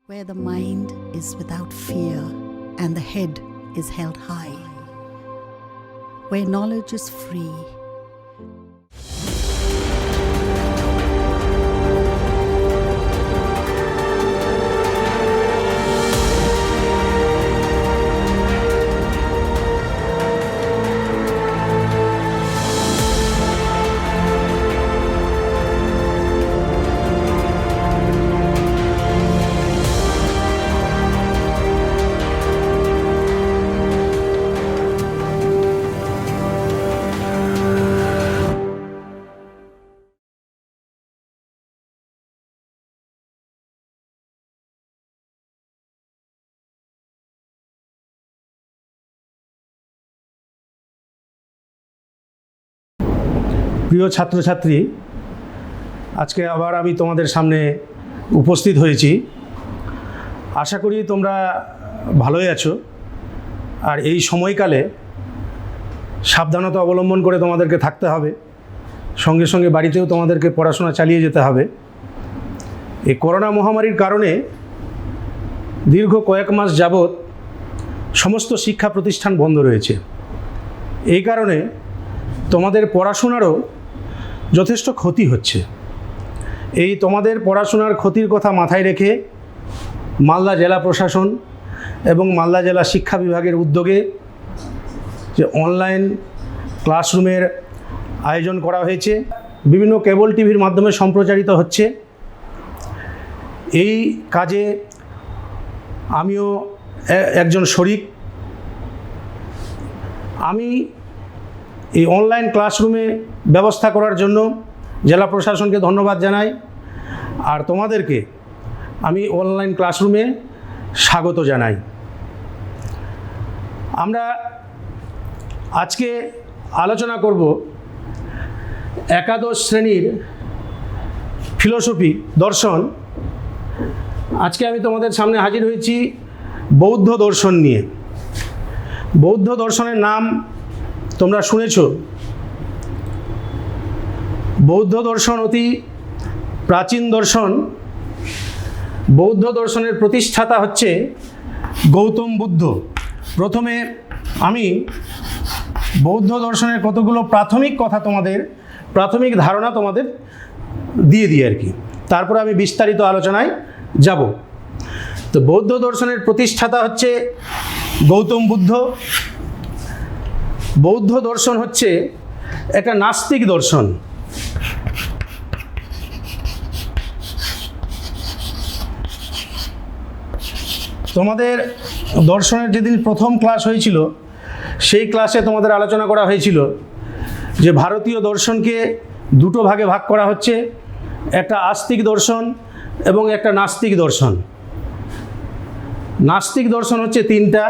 where the mind is without fear and the head is held high, where knowledge is free. প্রিয় ছাত্রছাত্রী, আজকে আবার আমি তোমাদের সামনে উপস্থিত হয়েছি। আশা করি তোমরা ভালোই আছো। আর এই সময়কালে সাবধানতা অবলম্বন করে তোমাদেরকে থাকতে হবে, সঙ্গে সঙ্গে বাড়িতেও তোমাদেরকে পড়াশোনা চালিয়ে যেতে হবে। এই করোনা মহামারীর কারণে দীর্ঘ কয়েক মাস যাবৎ সমস্ত শিক্ষা প্রতিষ্ঠান বন্ধ রয়েছে। এই কারণে তোমাদের পড়াশোনারও যথেষ্ট ক্ষতি হচ্ছে। এই তোমাদের পড়াশোনার ক্ষতির কথা মাথায় রেখে মালদা জেলা প্রশাসন এবং মালদা জেলা শিক্ষা বিভাগের উদ্যোগে যে অনলাইন ক্লাসরুমের আয়োজন করা হয়েছে, বিভিন্ন কেবল টিভির মাধ্যমে সম্প্রচারিত হচ্ছে। এই কাজে আমিও একজন শরিক। আমি এই অনলাইন ক্লাসরুমে ব্যবস্থা করার জন্য জেলা প্রশাসনকে ধন্যবাদ জানাই। আর তোমাদেরকে আমি অনলাইন ক্লাসরুমে স্বাগত জানাই। আমরা আজকে আলোচনা করব একাদশ শ্রেণীর ফিলোসফি দর্শন। আজকে আমি তোমাদের সামনে হাজির হয়েছি বৌদ্ধ দর্শন নিয়ে। বৌদ্ধ দর্শনের নাম তোমরা শুনেছ। বৌদ্ধ দর্শন অতি প্রাচীন দর্শন। বৌদ্ধ দর্শনের প্রতিষ্ঠাতা হচ্ছে গৌতম বুদ্ধ। প্রথমে আমি বৌদ্ধ দর্শনের কতগুলো প্রাথমিক কথা প্রাথমিক ধারণা তোমাদের দিয়ে দিই আর কি, তারপরে আমি বিস্তারিত আলোচনায় যাব। তো বৌদ্ধ দর্শনের প্রতিষ্ঠাতা হচ্ছে গৌতম বুদ্ধ। বৌদ্ধ দর্শন হচ্ছে একটা নাস্তিক দর্শন। তোমাদের দর্শনের যেদিন প্রথম ক্লাস হয়েছিল, সেই ক্লাসে তোমাদের আলোচনা করা হয়েছিল যে ভারতীয় দর্শনকে দুটো ভাগে ভাগ করা হচ্ছে, একটা আস্তিক দর্শন এবং একটা নাস্তিক দর্শন। নাস্তিক দর্শন হচ্ছে তিনটা: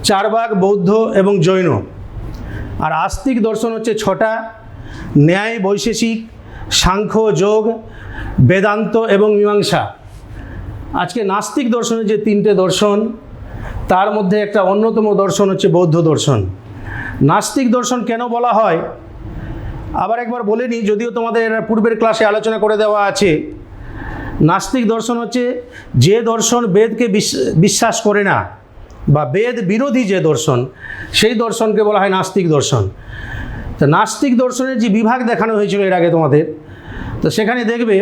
চারবাক, বৌদ্ধ এবং জৈন। আর আস্তিক দর্শন হচ্ছে ছটা: ন্যায়, বৈশেষিক, সাংখ্য, যোগ, বেদান্ত এবং মীমাংসা। আজকে নাস্তিক দর্শনের যে তিনটে দর্শন, তার মধ্যে একটা অন্যতম দর্শন হচ্ছে বৌদ্ধ দর্শন। নাস্তিক দর্শন কেন বলা হয় আবার একবার বলে নিই, যদিও তোমাদের পূর্বের ক্লাসে আলোচনা করে দেওয়া আছে। নাস্তিক দর্শন হচ্ছে যে দর্শন বেদকে বিশ্বাস করে না বা বেদ বিরোধী যে দর্শন, সেই দর্শনকে বলা হয় নাস্তিক দর্শন। তো নাস্তিক দর্শনের যে বিভাগ দেখানো হয়েছিল এর আগে তোমাদের, তো সেখানে দেখবে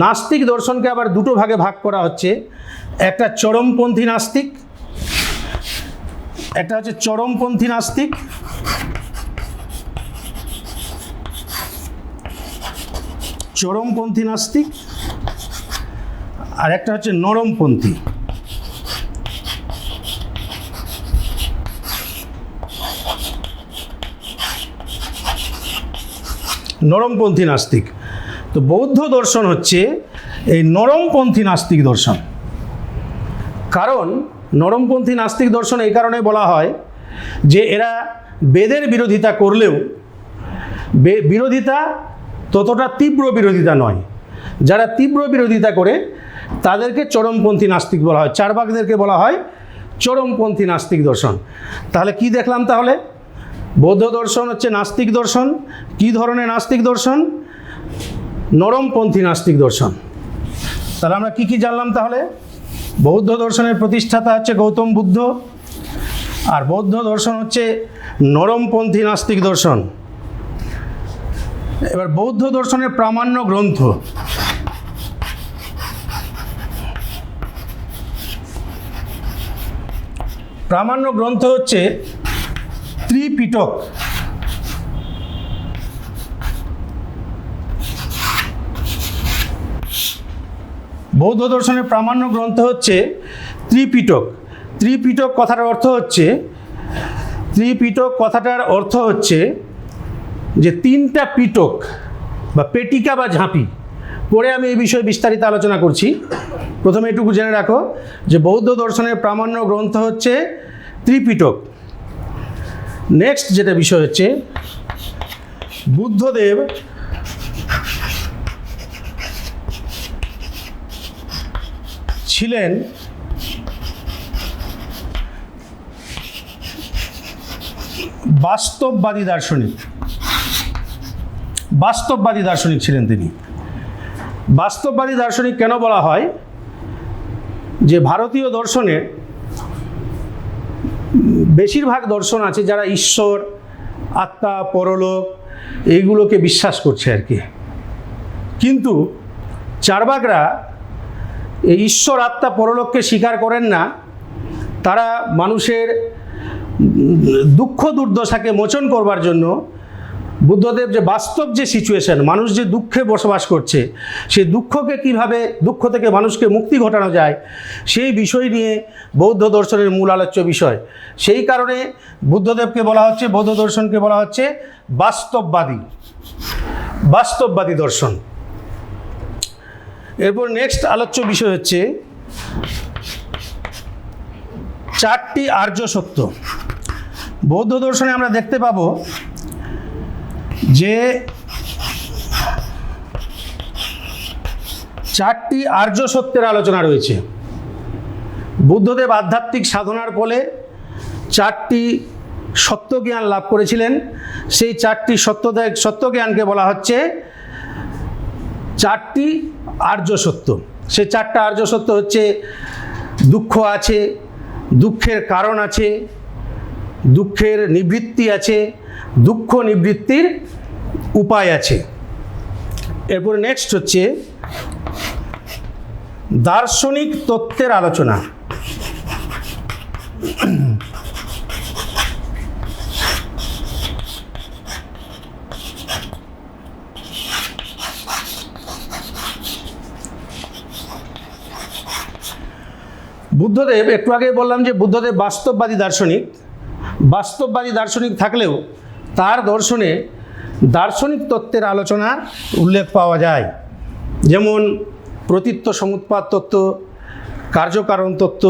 নাস্তিক দর্শনকে আবার দুটো ভাগে ভাগ করা হচ্ছে। একটা চরমপন্থী নাস্তিক, একটা হচ্ছে চরমপন্থী নাস্তিক, চরমপন্থী নাস্তিক, আর একটা হচ্ছে নরমপন্থী। নরমপন্থী নাস্তিক। তো বৌদ্ধ দর্শন হচ্ছে এই নরমপন্থী নাস্তিক দর্শন। কারণ নরমপন্থী নাস্তিক দর্শন এই কারণে বলা হয় যে এরা বেদের বিরোধিতা করলেও বিরোধিতা ততটা তীব্র বিরোধিতা নয়। যারা তীব্র বিরোধিতা করে তাদেরকে চরমপন্থী নাস্তিক বলা হয়। চারবাকদেরকে বলা হয় চরমপন্থী নাস্তিক দর্শন। তাহলে কি দেখলাম? তাহলে বৌদ্ধ দর্শন হচ্ছে নাস্তিক দর্শন। কি ধরনের নাস্তিক দর্শন? নরমপন্থী নাস্তিক দর্শন। তাহলে আমরা কি জানলাম? তাহলে বৌদ্ধ দর্শনের প্রতিষ্ঠাতা হচ্ছে গৌতম বুদ্ধ, আর বৌদ্ধ দর্শন হচ্ছে নরমপন্থী নাস্তিক দর্শন। এবার বৌদ্ধ দর্শনের প্রামাণ্য গ্রন্থ, প্রামাণ্য গ্রন্থ হচ্ছে ত্রিপিটক। বৌদ্ধ দর্শনের প্রামাণ্য গ্রন্থ হচ্ছে ত্রিপিটক। ত্রিপিটক কথাটার অর্থ হচ্ছে যে তিনটা পিটক বা পেটিকা বা ঝাঁপি। পরে আমি এই বিষয়ে বিস্তারিত আলোচনা করছি। প্রথমে এটুকু জেনে রাখো যে বৌদ্ধ দর্শনের প্রামাণ্য গ্রন্থ হচ্ছে ত্রিপিটক। নেক্সট যেটা বিষয় হচ্ছে, বুদ্ধদেব ছিলেন বাস্তববাদী দার্শনিক। বাস্তববাদী দার্শনিক ছিলেন তিনি। বাস্তববাদী দার্শনিক কেন বলা হয়? যে ভারতীয় দর্শনের বেশিরভাগ দর্শন আছে যারা ঈশ্বর, আত্মা, পরলোক এইগুলোকে বিশ্বাস করছে আর কি, কিন্তু চার্বাকরা এই ঈশ্বর, আত্মা, পরলোককে স্বীকার করেন না। তারা মানুষের দুঃখ দুর্দশাকে মোচন করবার জন্য বুদ্ধদেব যে বাস্তব যে সিচুয়েশন, মানুষ যে দুঃখে বসবাস করছে, সেই দুঃখকে কিভাবে, দুঃখ থেকে মানুষকে মুক্তি ঘটানো যায়, সেই বিষয় নিয়ে বৌদ্ধ দর্শনের মূল আলোচ্য বিষয়। সেই কারণে বুদ্ধদেবকে বলা হচ্ছে, বৌদ্ধ দর্শনকে বলা হচ্ছে বাস্তববাদী দর্শন। এরপর নেক্সট আলোচ্য বিষয় হচ্ছে চারটি আর্য সত্য। বৌদ্ধ দর্শনে আমরা দেখতে পাবো যে চারটি আর্য সত্যের আলোচনা রয়েছে। বুদ্ধদেব আধ্যাত্মিক সাধনার ফলে চারটি সত্যজ্ঞান লাভ করেছিলেন। সেই চারটি সত্যজ্ঞানকে বলা হচ্ছে চারটি আর্য সত্য। সেই চারটা আর্য সত্য হচ্ছে দুঃখ আছে, দুঃখের কারণ আছে, দুঃখের নিবৃত্তি আছে, দুঃখ নিবৃত্তির উপায় আছে। এরপর নেক্সট হচ্ছে দার্শনিক তত্ত্বের আলোচনা। বুদ্ধদেব, একটু আগে বললাম যে বুদ্ধদেব বাস্তববাদী দার্শনিক থাকলেও তার দর্শনে দার্শনিক তত্ত্বের আলোচনা উল্লেখ পাওয়া যায়। যেমন প্রতীত্য সমুৎপাদ তত্ত্ব, কার্যকারণ তত্ত্ব,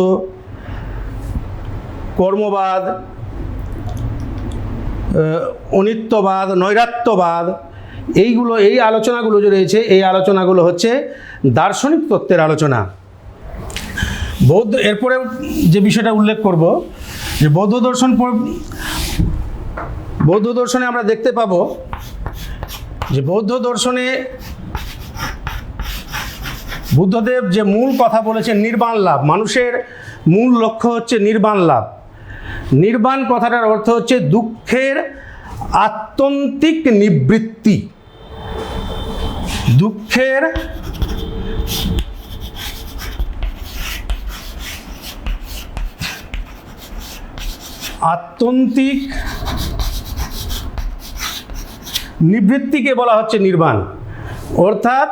কর্মবাদ, অনিত্যবাদ, নৈরাত্যবাদ, এই আলোচনাগুলো যে রয়েছে, এই আলোচনাগুলো হচ্ছে দার্শনিক তত্ত্বের আলোচনা। এরপরে যে বিষয়টা উল্লেখ করব যে বৌদ্ধ দর্শনে আমরা দেখতে পাবো যে বৌদ্ধ দর্শনে বুদ্ধদেব যে মূল কথা বলেছেন নির্বাণ লাভ। মানুষের মূল লক্ষ্য হচ্ছে নির্বাণ লাভ। নির্বাণ কথাটার অর্থ হচ্ছে দুঃখের আত্যন্তিক নিবৃত্তি। দুঃখের আত্যন্তিক নিবৃত্তিকে বলা হচ্ছে নির্বাণ, অর্থাৎ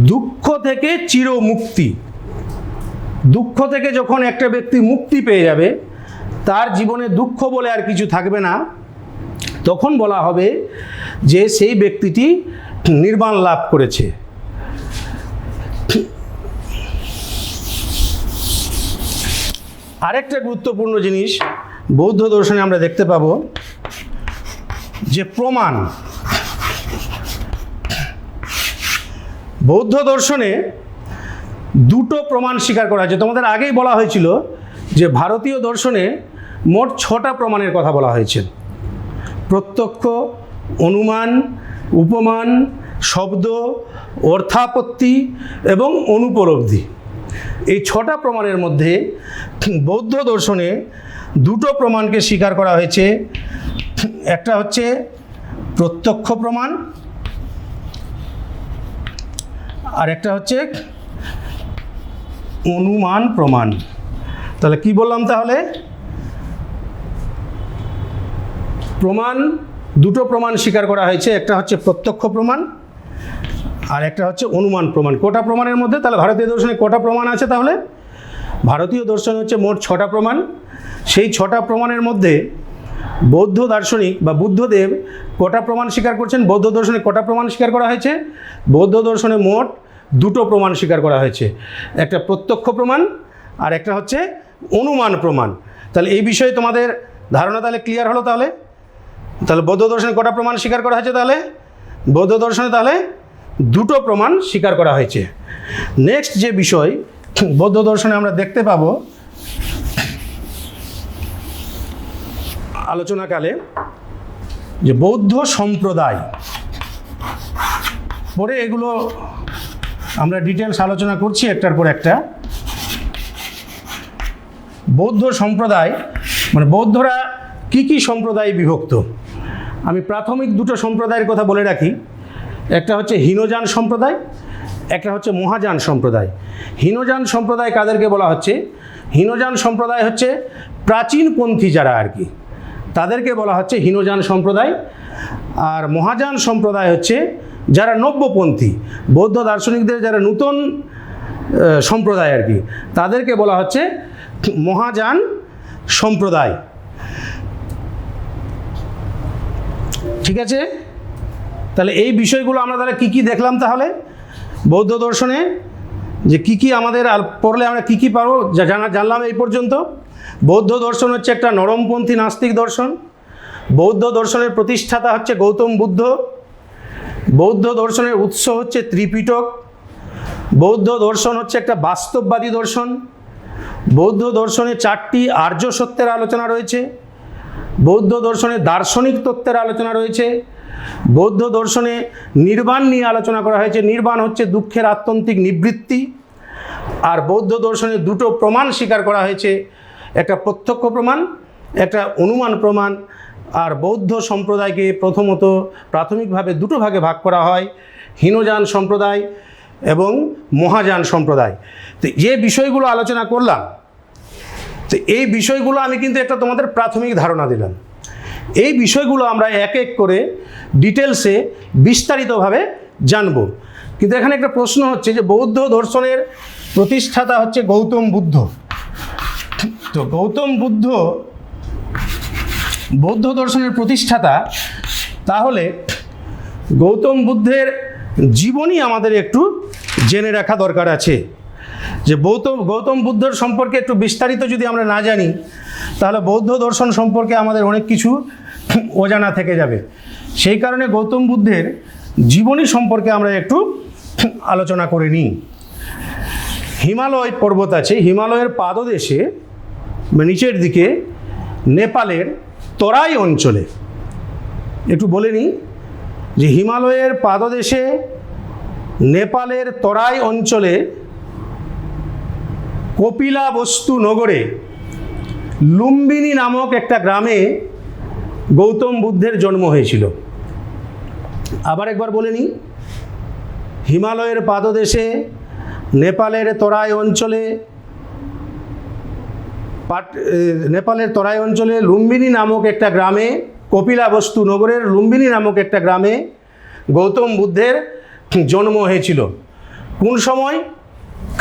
দুঃখ থেকে চিরমুক্তি। দুঃখ থেকে যখন একটা ব্যক্তি মুক্তি পেয়ে যাবে, তার জীবনে দুঃখ বলে আর কিছু থাকবে না, তখন বলা হবে যে সেই ব্যক্তিটি নির্বাণ লাভ করেছে। আরেকটা গুরুত্বপূর্ণ জিনিস বৌদ্ধ দর্শনে আমরা দেখতে পাবো যে প্রমাণ। বৌদ্ধ দর্শনে দুটো প্রমাণ স্বীকার করা হয়েছে। তোমাদের আগেই বলা হয়েছিল যে ভারতীয় দর্শনে মোট 6টা প্রমাণের কথা বলা হয়েছে: প্রত্যক্ষ, অনুমান, উপমান, শব্দ, অর্থাপত্তি এবং অনুপলব্ধি। এই 6টা প্রমাণের মধ্যে বৌদ্ধ দর্শনে 2টো প্রমাণকে স্বীকার করা হয়েছে। একটা হচ্ছে প্রত্যক্ষ প্রমাণ, আর একটা হচ্ছে অনুমান প্রমাণ। তাহলে কি বললাম? তাহলে প্রমাণ, 2টো প্রমাণ স্বীকার করা হয়েছে, একটা হচ্ছে প্রত্যক্ষ প্রমাণ আর একটা হচ্ছে অনুমান প্রমাণ। কটা প্রমাণের মধ্যে? তাহলে ভারতীয় দর্শনে কটা প্রমাণ আছে? তাহলে ভারতীয় দর্শন হচ্ছে মোট 6টা প্রমাণ। সেই 6টা প্রমাণের মধ্যে বৌদ্ধ দার্শনিক বা বুদ্ধদেব কটা প্রমাণ স্বীকার করছেন? বৌদ্ধ দর্শনে কটা প্রমাণ স্বীকার করা হয়েছে? বৌদ্ধ দর্শনে মোট 2টো প্রমাণ স্বীকার করা হয়েছে, একটা প্রত্যক্ষ প্রমাণ আর একটা হচ্ছে অনুমান প্রমাণ। তাহলে এই বিষয়ে তোমাদের ধারণা তাহলে ক্লিয়ার হলো। তাহলে বৌদ্ধ দর্শনে কটা প্রমাণ স্বীকার করা হয়েছে? তাহলে বৌদ্ধ দর্শনে তাহলে 2টো প্রমাণ স্বীকার করা হয়েছে। নেক্সট যে বিষয় বৌদ্ধ দর্শনে আমরা দেখতে পাবো আলোচনাকালে, যে বৌদ্ধ সম্প্রদায়, পরে এগুলো আমরা ডিটেলস আলোচনা করছি একটার পর একটা। বৌদ্ধ সম্প্রদায় মানে বৌদ্ধরা কি সম্প্রদায়ে বিভক্ত। আমি প্রাথমিক 2টো সম্প্রদায়ের কথা বলে রাখি। একটা হচ্ছে হীনযান সম্প্রদায়, একটা হচ্ছে মহাযান সম্প্রদায়। হীনযান সম্প্রদায় কাদেরকে বলা হচ্ছে? হীনযান সম্প্রদায় হচ্ছে প্রাচীনপন্থী যারা আর কি, তাদেরকে বলা হচ্ছে হীনযান সম্প্রদায়। আর মহাযান সম্প্রদায় হচ্ছে যারা নব্যপন্থী, বৌদ্ধ দার্শনিকদের যারা নূতন সম্প্রদায় আর কি, তাদেরকে বলা হচ্ছে মহাযান সম্প্রদায়। ঠিক আছে? তাহলে এই বিষয়গুলো আমরা তাহলে কী দেখলাম? তাহলে বৌদ্ধ দর্শনে যে কী আমাদের পড়লে আমরা কী পাবো জানলাম এই পর্যন্ত। বৌদ্ধ দর্শন হচ্ছে একটা নরমপন্থী নাস্তিক দর্শন। বৌদ্ধ দর্শনের প্রতিষ্ঠাতা হচ্ছে গৌতম বুদ্ধ। বৌদ্ধ দর্শনের উৎস হচ্ছে ত্রিপিটক। বৌদ্ধ দর্শন হচ্ছে একটা বাস্তববাদী দর্শন। বৌদ্ধ দর্শনে 4টি আর্য সত্যের আলোচনা রয়েছে। বৌদ্ধ দর্শনে দার্শনিক তত্ত্বের আলোচনা রয়েছে। বৌদ্ধ দর্শনে নির্বাণ নিয়ে আলোচনা করা হয়েছে। নির্বাণ হচ্ছে দুঃখের আত্যন্তিক নিবৃত্তি। আর বৌদ্ধ দর্শনে 2টো প্রমাণ স্বীকার করা হয়েছে, একটা প্রত্যক্ষ প্রমাণ, একটা অনুমান প্রমাণ। আর বৌদ্ধ সম্প্রদায়কে প্রথমত প্রাথমিকভাবে 2টো ভাগে ভাগ করা হয়, হীনযান সম্প্রদায় এবং মহাযান সম্প্রদায়। তো যে বিষয়গুলো আলোচনা করলাম, তো এই বিষয়গুলো আমি কিন্তু একটা তোমাদের প্রাথমিক ধারণা দিলাম। এই বিষয়গুলো আমরা এক এক করে ডিটেলসে বিস্তারিতভাবে জানব। কিন্তু এখানে একটা প্রশ্ন হচ্ছে যে বৌদ্ধ দর্শনের প্রতিষ্ঠাতা হচ্ছে গৌতম বুদ্ধ। তো গৌতম বুদ্ধ বৌদ্ধ দর্শনের প্রতিষ্ঠাতা, তাহলে গৌতম বুদ্ধের জীবনী আমাদের একটু জেনে রাখা দরকার আছে। যে গৌতম বুদ্ধর সম্পর্কে একটু বিস্তারিত যদি আমরা না জানি, তাহলে বৌদ্ধ দর্শন সম্পর্কে আমাদের অনেক কিছু অজানা থেকে যাবে। সেই কারণে গৌতম বুদ্ধের জীবনী সম্পর্কে আমরা একটু আলোচনা করে নিই। হিমালয় পর্বত আছে, হিমালয়ের পাদদেশে নিচের দিকে নেপালের তরাই অঞ্চলে, একটু বলে নিই যে হিমালয়ের পাদদেশে নেপালের তরাই অঞ্চলে কপিলাবস্তু নগরে লুম্বিনী নামক একটা গ্রামে গৌতম বুদ্ধের জন্ম হয়েছিল। আবার একবার বলে নিই, হিমালয়ের পাদদেশে নেপালের তরাই অঞ্চলে লুম্বিনী নামক একটা গ্রামে, কপিলাবস্তু নগরের লুম্বিনী নামক একটা গ্রামে গৌতম বুদ্ধের জন্ম হয়েছিল। কোন সময়?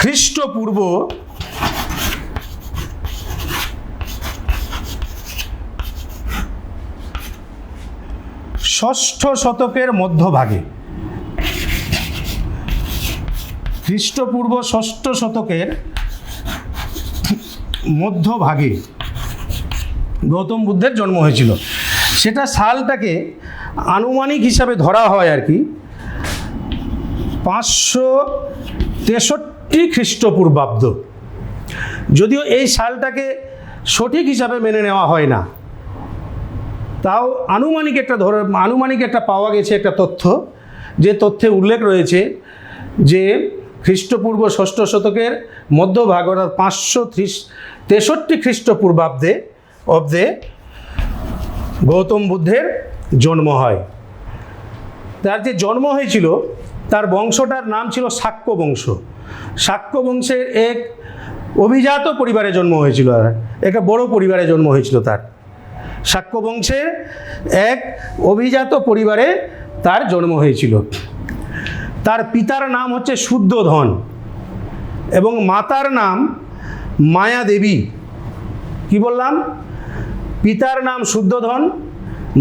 খ্রিস্টপূর্ব 6ষ্ঠ শতকের মধ্যভাগে। খ্রিস্টপূর্ব 6ষ্ঠ শতকের মধ্যভাগে গৌতম বুদ্ধের জন্ম হয়েছিল। সেটা সালটাকে আনুমানিক হিসাবে ধরা হয় আর কি 563 খ্রিস্টপূর্বাব্দ। যদিও এই সালটাকে সঠিক হিসাবে মেনে নেওয়া হয় না, তাও আনুমানিক একটা পাওয়া গেছে একটা তথ্য, যে তথ্যে উল্লেখ রয়েছে যে খ্রিস্টপূর্ব ষষ্ঠ শতকের মধ্যভাগ অর্থাৎ 563 খ্রিস্টপূর্বাব্দে গৌতম বুদ্ধের জন্ম হয়। তার যে জন্ম হয়েছিল তার বংশটার নাম ছিল শাক্য বংশ। শাক্য বংশের এক অভিজাত পরিবারে জন্ম হয়েছিল, একটা বড় পরিবারে জন্ম হয়েছিল তার। শাক্য বংশের এক অভিজাত পরিবারে তার জন্ম হয়েছিল। তার পিতার নাম হচ্ছে শুদ্ধোধন এবং মাতার নাম মায়া দেবী। কি বললাম? পিতার নাম শুদ্ধোধন,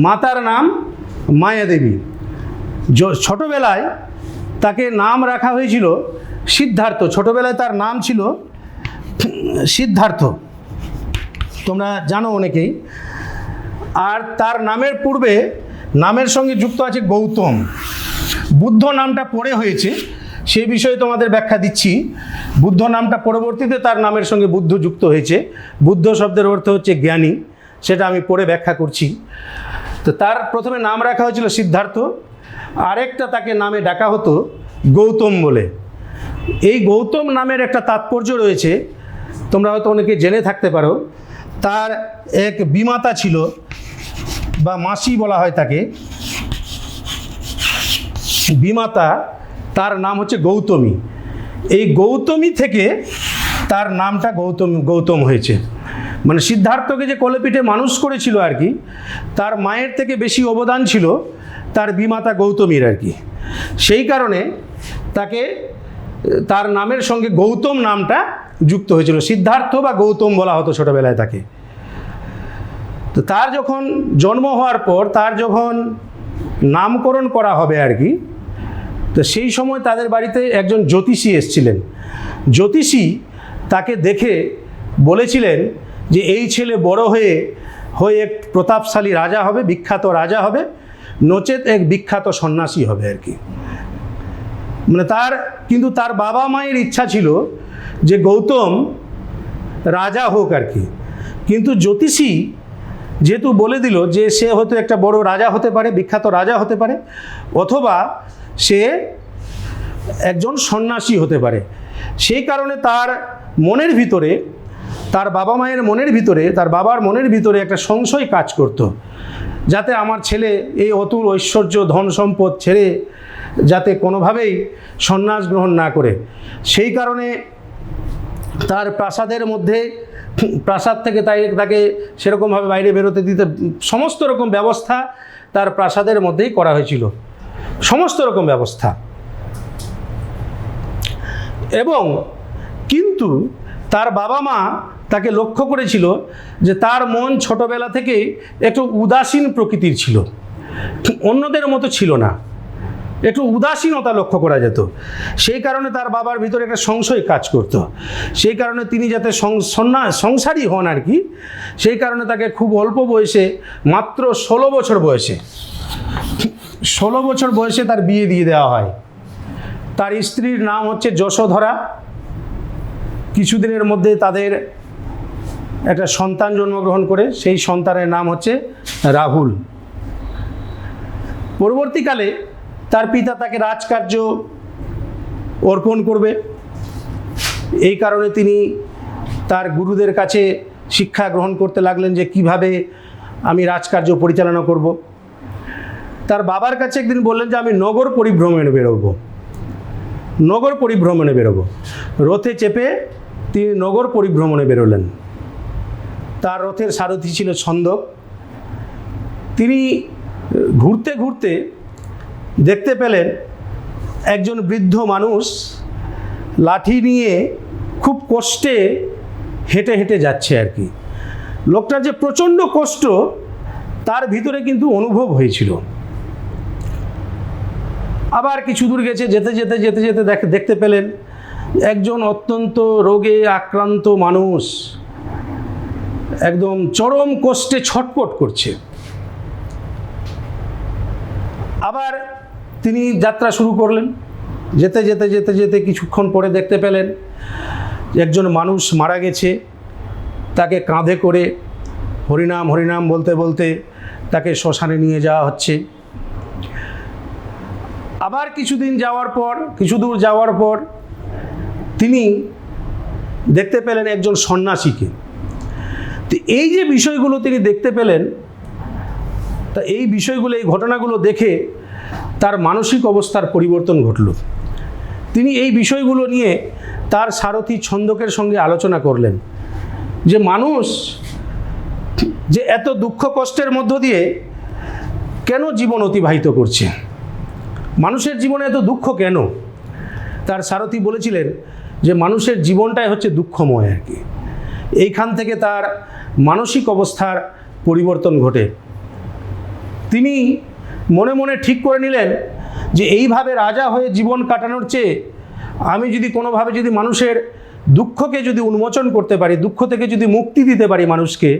মাতার নাম মায়া দেবী। ছোটবেলায় তাকে নাম রাখা হয়েছিল সিদ্ধার্থ। ছোটবেলায় তার নাম ছিল সিদ্ধার্থ, তোমরা জানো অনেকেই। আর তার নামের পূর্বে নামের সঙ্গে যুক্ত আছে গৌতম। বুদ্ধ নামটা পরে হয়েছে, সেই বিষয়ে তোমাদের ব্যাখ্যা দিচ্ছি। বুদ্ধ নামটা পরবর্তীতে তার নামের সঙ্গে বুদ্ধ যুক্ত হয়েছে। বুদ্ধ শব্দের অর্থ হচ্ছে জ্ঞানী, সেটা আমি পরে ব্যাখ্যা করছি। তো তার প্রথমে নাম রাখা হয়েছিল সিদ্ধার্থ, আরেকটা তাকে নামে ডাকা হতো গৌতম বলে। এই গৌতম নামের একটা তাৎপর্য রয়েছে, তোমরা হয়তো অনেকে জেনে থাকতে পারো। তার এক বিমাতা ছিল বা মাসি বলা হয় তাকে, বিমাতা, তার নাম হচ্ছে গৌতমী। এই গৌতমী থেকে তার নামটা গৌতম হয়েছে। মানে সিদ্ধার্থকে যে কোলেপিঠে মানুষ করেছিল আর কি, তার মায়ের থেকে বেশি অবদান ছিল তার বিমাতা গৌতমীর আর কি। সেই কারণে তাকে তার নামের সঙ্গে গৌতম নামটা যুক্ত হয়েছিল। সিদ্ধার্থ বা গৌতম বলা হতো ছোটোবেলায় তাকে। তো তার যখন জন্ম হওয়ার পর তার যখন নামকরণ করা হবে আর কি, তো সেই সময় তাদের বাড়িতে একজন জ্যোতিষী এসেছিলেন। জ্যোতিষী তাকে দেখে বলেছিলেন যে এই ছেলে বড় হয়ে এক প্রতাপশালী রাজা হবে, বিখ্যাত রাজা হবে, নচেত এক বিখ্যাত সন্ন্যাসী হবে আর কি। মানে কিন্তু তার বাবা মায়ের ইচ্ছা ছিল যে গৌতম রাজা হোক আর কি। কিন্তু জ্যোতিষী যেহেতু বলে দিল যে সে হয়তো একটা বড় রাজা হতে পারে, বিখ্যাত রাজা হতে পারে, অথবা সে একজন সন্ন্যাসী হতে পারে, সেই কারণে তার মনের ভিতরে, তার বাবা মায়ের মনের ভিতরে, তার বাবার মনের ভিতরে একটা সংশয় কাজ করত, যাতে আমার ছেলে এই অতুল ঐশ্বর্য ধন সম্পদ ছেড়ে যাতে কোনোভাবেই সন্ন্যাস গ্রহণ না করে। সেই কারণে তার প্রাসাদের মধ্যে, প্রাসাদ থেকে তাকে সেরকমভাবে বাইরে বেরোতে দিতে সমস্ত রকম ব্যবস্থা তার প্রাসাদের মধ্যেই করা হয়েছিল, সমস্ত রকম ব্যবস্থা। এবং কিন্তু তার বাবা মা তাকে লক্ষ্য করেছিল যে তার মন ছোটবেলা থেকে একটু উদাসীন প্রকৃতির ছিল, অন্যদের মতো ছিল না, একটু উদাসীনতা লক্ষ্য করা যেত। সেই কারণে তার বাবার ভিতরে একটা সংশয় কাজ করত। সেই কারণে তিনি যাতে সংসারী হন আর কি, সেই কারণে তাকে খুব অল্প বয়সে, মাত্র 16 বছর বয়সে, 16 বছর বয়সে তার বিয়ে দিয়ে দেওয়া হয়। তার স্ত্রীর নাম হচ্ছে যশোধরা। কিছুদিনের মধ্যে তাদের একটা সন্তান জন্মগ্রহণ করে, সেই সন্তানের নাম হচ্ছে রাহুল। পরবর্তীকালে তার পিতা তাকে রাজকার্য অর্পণ করবে, এই কারণে তিনি তার গুরুদের কাছে শিক্ষা গ্রহণ করতে লাগলেন যে কিভাবে আমি রাজকার্য পরিচালনা করব। তার বাবার কাছে একদিন বললেন যে আমি নগর পরিভ্রমণে বেরোবো, নগর পরিভ্রমণে বেরোবো। রথে চেপে তিনি নগর পরিভ্রমণে বেরোলেন। তার রথের সারথি ছিল ছন্দক। তিনি ঘুরতে ঘুরতে দেখতে পেলেন একজন বৃদ্ধ মানুষ লাঠি নিয়ে খুব কষ্টে হেঁটে হেঁটে যাচ্ছে আর কি। লোকটার যে প্রচণ্ড কষ্ট তার ভিতরে কিন্তু অনুভব হয়েছিল। আবার কিছু দূর গেছে, যেতে যেতে যেতে যেতে দেখতে পেলেন একজন অত্যন্ত রোগে আক্রান্ত মানুষ একদম চরম কষ্টে ছটফট করছে। আবার তিনি যাত্রা শুরু করলেন। যেতে যেতে যেতে যেতে কিছুক্ষণ পরে দেখতে পেলেন একজন মানুষ মারা গেছে। তাকে কাঁধে করে হরিনাম হরিনাম বলতে বলতে তাকে শ্মশানে নিয়ে যাওয়া হচ্ছে। আবার কিছু দূর যাওয়ার পর তিনি দেখতে পেলেন একজন সন্ন্যাসীকে। তো এই যে বিষয়গুলো তিনি দেখতে পেলেন, তা এই বিষয়গুলো, এই ঘটনাগুলো দেখে তার মানসিক অবস্থার পরিবর্তন ঘটল। তিনি এই বিষয়গুলো নিয়ে তার সারথি ছন্দকের সঙ্গে আলোচনা করলেন যে মানুষ যে এত দুঃখ কষ্টের মধ্য দিয়ে কেন জীবন অতিবাহিত করছে, মানুষের জীবনে এত দুঃখ কেন? তার সারথি বলেছিলেন যে মানুষের জীবনটাই হচ্ছে দুঃখময় আর কি। এইখান থেকে তার মানসিক অবস্থার পরিবর্তন ঘটে। তিনি মনে মনে ঠিক করে নিলেন যে এইভাবে রাজা হয়ে জীবন কাটানোর চেয়ে আমি যদি কোনোভাবে যদি মানুষের দুঃখকে যদি উন্মোচন করতে পারি, দুঃখ থেকে যদি মুক্তি দিতে পারি মানুষকে,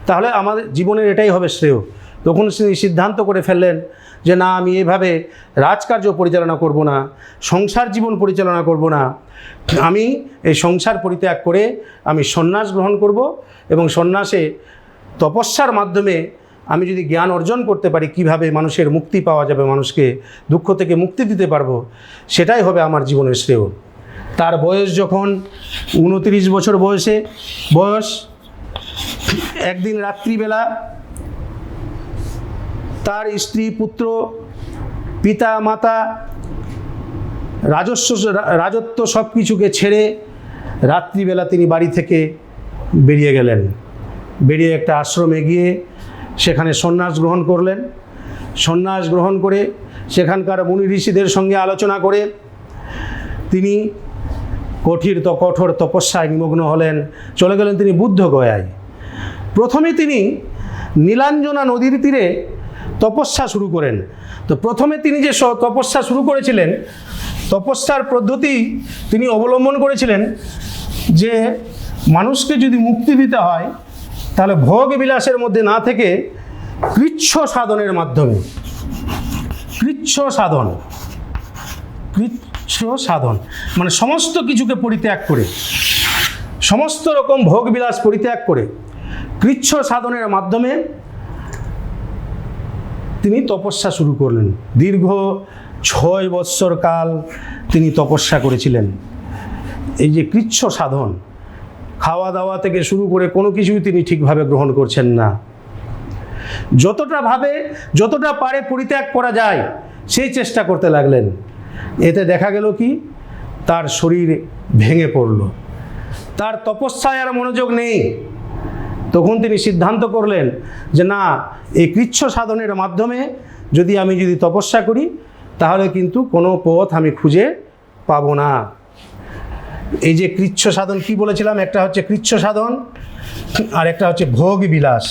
তাহলে আমাদের জীবনের এটাই হবে শ্রেয়। তখন তিনি সিদ্ধান্ত করে ফেললেন যে না, আমি এইভাবে রাজকার্য পরিচালনা করব না, সংসার জীবন পরিচালনা করব না, আমি এই সংসার পরিত্যাগ করে আমি সন্ন্যাস গ্রহণ করব এবং সন্ন্যাসে তপস্যার মাধ্যমে আমি যদি জ্ঞান অর্জন করতে পারি কিভাবে মানুষের মুক্তি পাওয়া যাবে, মানুষকে দুঃখ থেকে মুক্তি দিতে পারবো, সেটাই হবে আমার জীবনের শ্রেয়। তার বয়স যখন 29 বছর বয়স, একদিন রাত্রিবেলা তার স্ত্রী, পুত্র, পিতা, মাতা, রাজত্ব সব কিছুকে ছেড়ে রাত্রিবেলা তিনি বাড়ি থেকে বেরিয়ে গেলেন। বেরিয়ে একটা আশ্রমে গিয়ে সেখানে সন্ন্যাস গ্রহণ করলেন। সন্ন্যাস গ্রহণ করে সেখানকার মুনি ঋষিদের সঙ্গে আলোচনা করে তিনি কঠোর তপস্যায় নিমগ্ন হলেন। চলে গেলেন তিনি বুদ্ধগয়ায়। প্রথমে তিনি নীলাঞ্জনা নদীর তীরে তপস্যা শুরু করেন। তো প্রথমে তিনি যে তপস্যা শুরু করেছিলেন, তপস্যার পদ্ধতি তিনি অবলম্বন করেছিলেন যে মানুষকে যদি মুক্তি দিতে হয় তাহলে ভোগ বিলাসের মধ্যে না থেকে কৃচ্ছ সাধনের মাধ্যমে, কৃচ্ছ সাধন মানে সমস্ত কিছুকে পরিত্যাগ করে, সমস্ত রকম ভোগ বিলাস পরিত্যাগ করে কৃচ্ছ সাধনের মাধ্যমে তিনি তপস্যা শুরু করলেন। দীর্ঘ 6 বৎসর কাল তিনি তপস্যা করেছিলেন। এই যে কৃচ্ছ সাধন, খাওয়া দাওয়া থেকে শুরু করে কোনো কিছুই তিনি ঠিকভাবে গ্রহণ করছেন না। যতটা পারে পরিত্যাগ করা যায় সেই চেষ্টা করতে লাগলেন। এতে দেখা গেল কি, তার শরীর ভেঙে পড়ল, তার তপস্যায় আর মনোযোগ নেই। তখন তিনি সিদ্ধান্ত করলেন যে না, এই কৃচ্ছ সাধনের মাধ্যমে আমি যদি তপস্যা করি তাহলে কিন্তু কোনো পথ আমি খুঁজে পাবো না। এই যে কৃচ্ছ সাধন কি বলেছিলাম, একটা হচ্ছে কৃচ্ছ সাধন আর একটা হচ্ছে ভোগ বিলাস।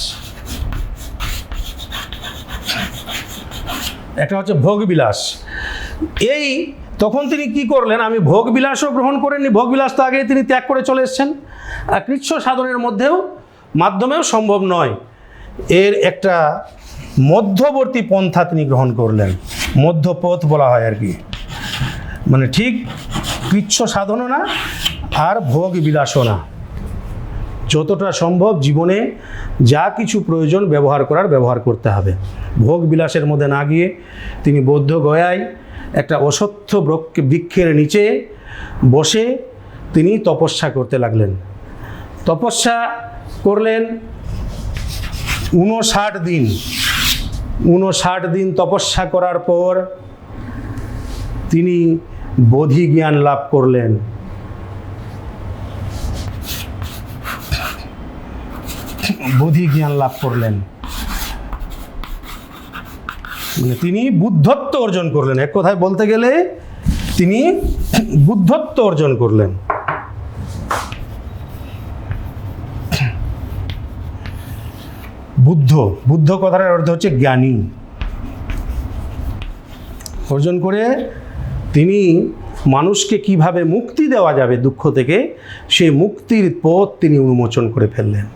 একটা হচ্ছে ভোগ বিলাস। এই তখন তিনি কি করলেন, আমি ভোগ বিলাসও গ্রহণ করেননি, ভোগ বিলাস তো আগেই তিনি ত্যাগ করে চলে এসেছেন। আর কৃচ্ছ সাধনের মাধ্যমেও সম্ভব নয়। এর একটা মধ্যবর্তী পন্থা তিনি গ্রহণ করলেন, মধ্যপথ বলা হয় আর কি। মানে ঠিক কৃচ্ছ সাধনও না আর ভোগ বিলাসও না, যতটা সম্ভব জীবনে যা কিছু প্রয়োজন ব্যবহার করতে হবে। ভোগ বিলাসের মধ্যে না গিয়ে তিনি বৌদ্ধগয়ায় একটা অশ্বত্থ বৃক্ষের নিচে বসে তিনি তপস্যা করতে লাগলেন। তপস্যা করলেন 59 দিন তপস্যা করার পর তিনি বোধি জ্ঞান লাভ করলেন। মানে তিনি বুদ্ধত্ব অর্জন করলেন। এক কথায় বলতে গেলে তিনি বুদ্ধত্ব অর্জন করলেন। বুদ্ধ কথার অর্থ হচ্ছে জ্ঞানী। অর্জন করে তিনি মানুষকে কিভাবে মুক্তি দেওয়া যাবে দুঃখ থেকে, সেই মুক্তির পথ তিনি উন্মোচন করে ফেললেন।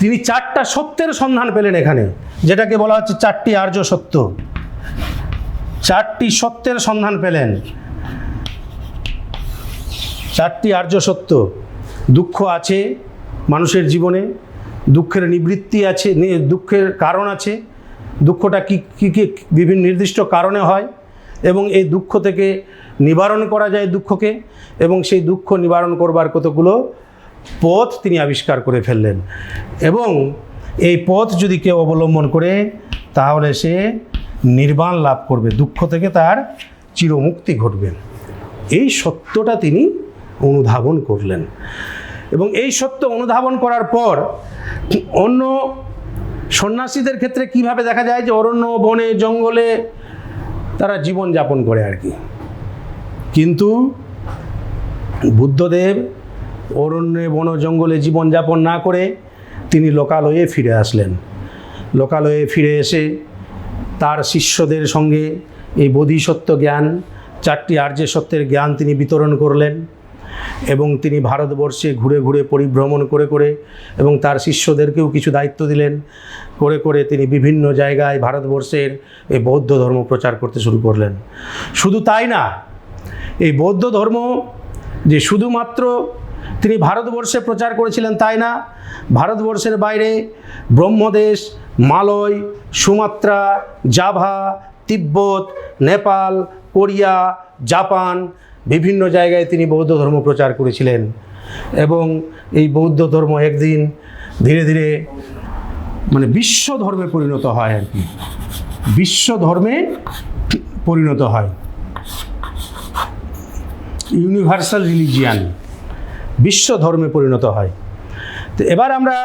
তিনি 4টা সত্যের সন্ধান পেলেন এখানে, যেটাকে বলা হচ্ছে 4টি আর্য সত্য। 4টি সত্যের সন্ধান পেলেন। 4টি আর্য সত্য। দুঃখ আছে মানুষের জীবনে, দুঃখের নিবৃত্তি আছে, দুঃখের কারণ আছে, দুঃখটা কি বিভিন্ন নির্দিষ্ট কারণে হয় এবং এই দুঃখ থেকে নিবারণ করা যায় দুঃখকে, এবং সেই দুঃখ নিবারণ করবার কতগুলো পথ তিনি আবিষ্কার করে ফেললেন। এবং এই পথ যদি কেউ অবলম্বন করে তাহলে সে নির্বাণ লাভ করবে, দুঃখ থেকে তার চিরমুক্তি ঘটবে। এই সত্যটা তিনি অনুধাবন করলেন, এবং এই সত্য অনুধাবন করার পর অন্য সন্ন্যাসীদের ক্ষেত্রে কিভাবে দেখা যায় যে অরণ্য, বনে, জঙ্গলে তারা জীবন যাপন করে আর কি, কিন্তু বুদ্ধদেব অরণ্যে, বন, জঙ্গলে জীবনযাপন না করে তিনি লোকালয়ে ফিরে আসলেন। লোকালয়ে ফিরে এসে তার শিষ্যদের সঙ্গে এই বোধিসত্ত্ব জ্ঞান, 4টি আর্য সত্যের জ্ঞান তিনি বিতরণ করলেন, এবং তিনি ভারতবর্ষে ঘুরে ঘুরে পরিভ্রমণ করে করে এবং তার শিষ্যদেরকেও কিছু দায়িত্ব দিলেন, করে করে তিনি বিভিন্ন জায়গায় ভারতবর্ষের এই বৌদ্ধ ধর্ম প্রচার করতে শুরু করলেন। শুধু তাই না, এই বৌদ্ধ ধর্ম যে শুধুমাত্র তিনি ভারতবর্ষে প্রচার করেছিলেন তাই না, ভারতবর্ষের বাইরে ব্রহ্মদেশ, মালয়, সুমাত্রা, জাভা, তিব্বত, নেপাল, কোরিয়া, জাপান, বিভিন্ন জায়গায় তিনি বৌদ্ধ ধর্ম প্রচার করেছিলেন। এবং এই বৌদ্ধ ধর্ম একদিন ধীরে ধীরে মানে বিশ্ব ধর্মে পরিণত হয় আর কি, বিশ্ব ধর্মে পরিণত হয়, ইউনিভার্সাল রিলিজিয়ান, বিশ্ব ধর্মে পরিণত হয়। তো এবার আমরা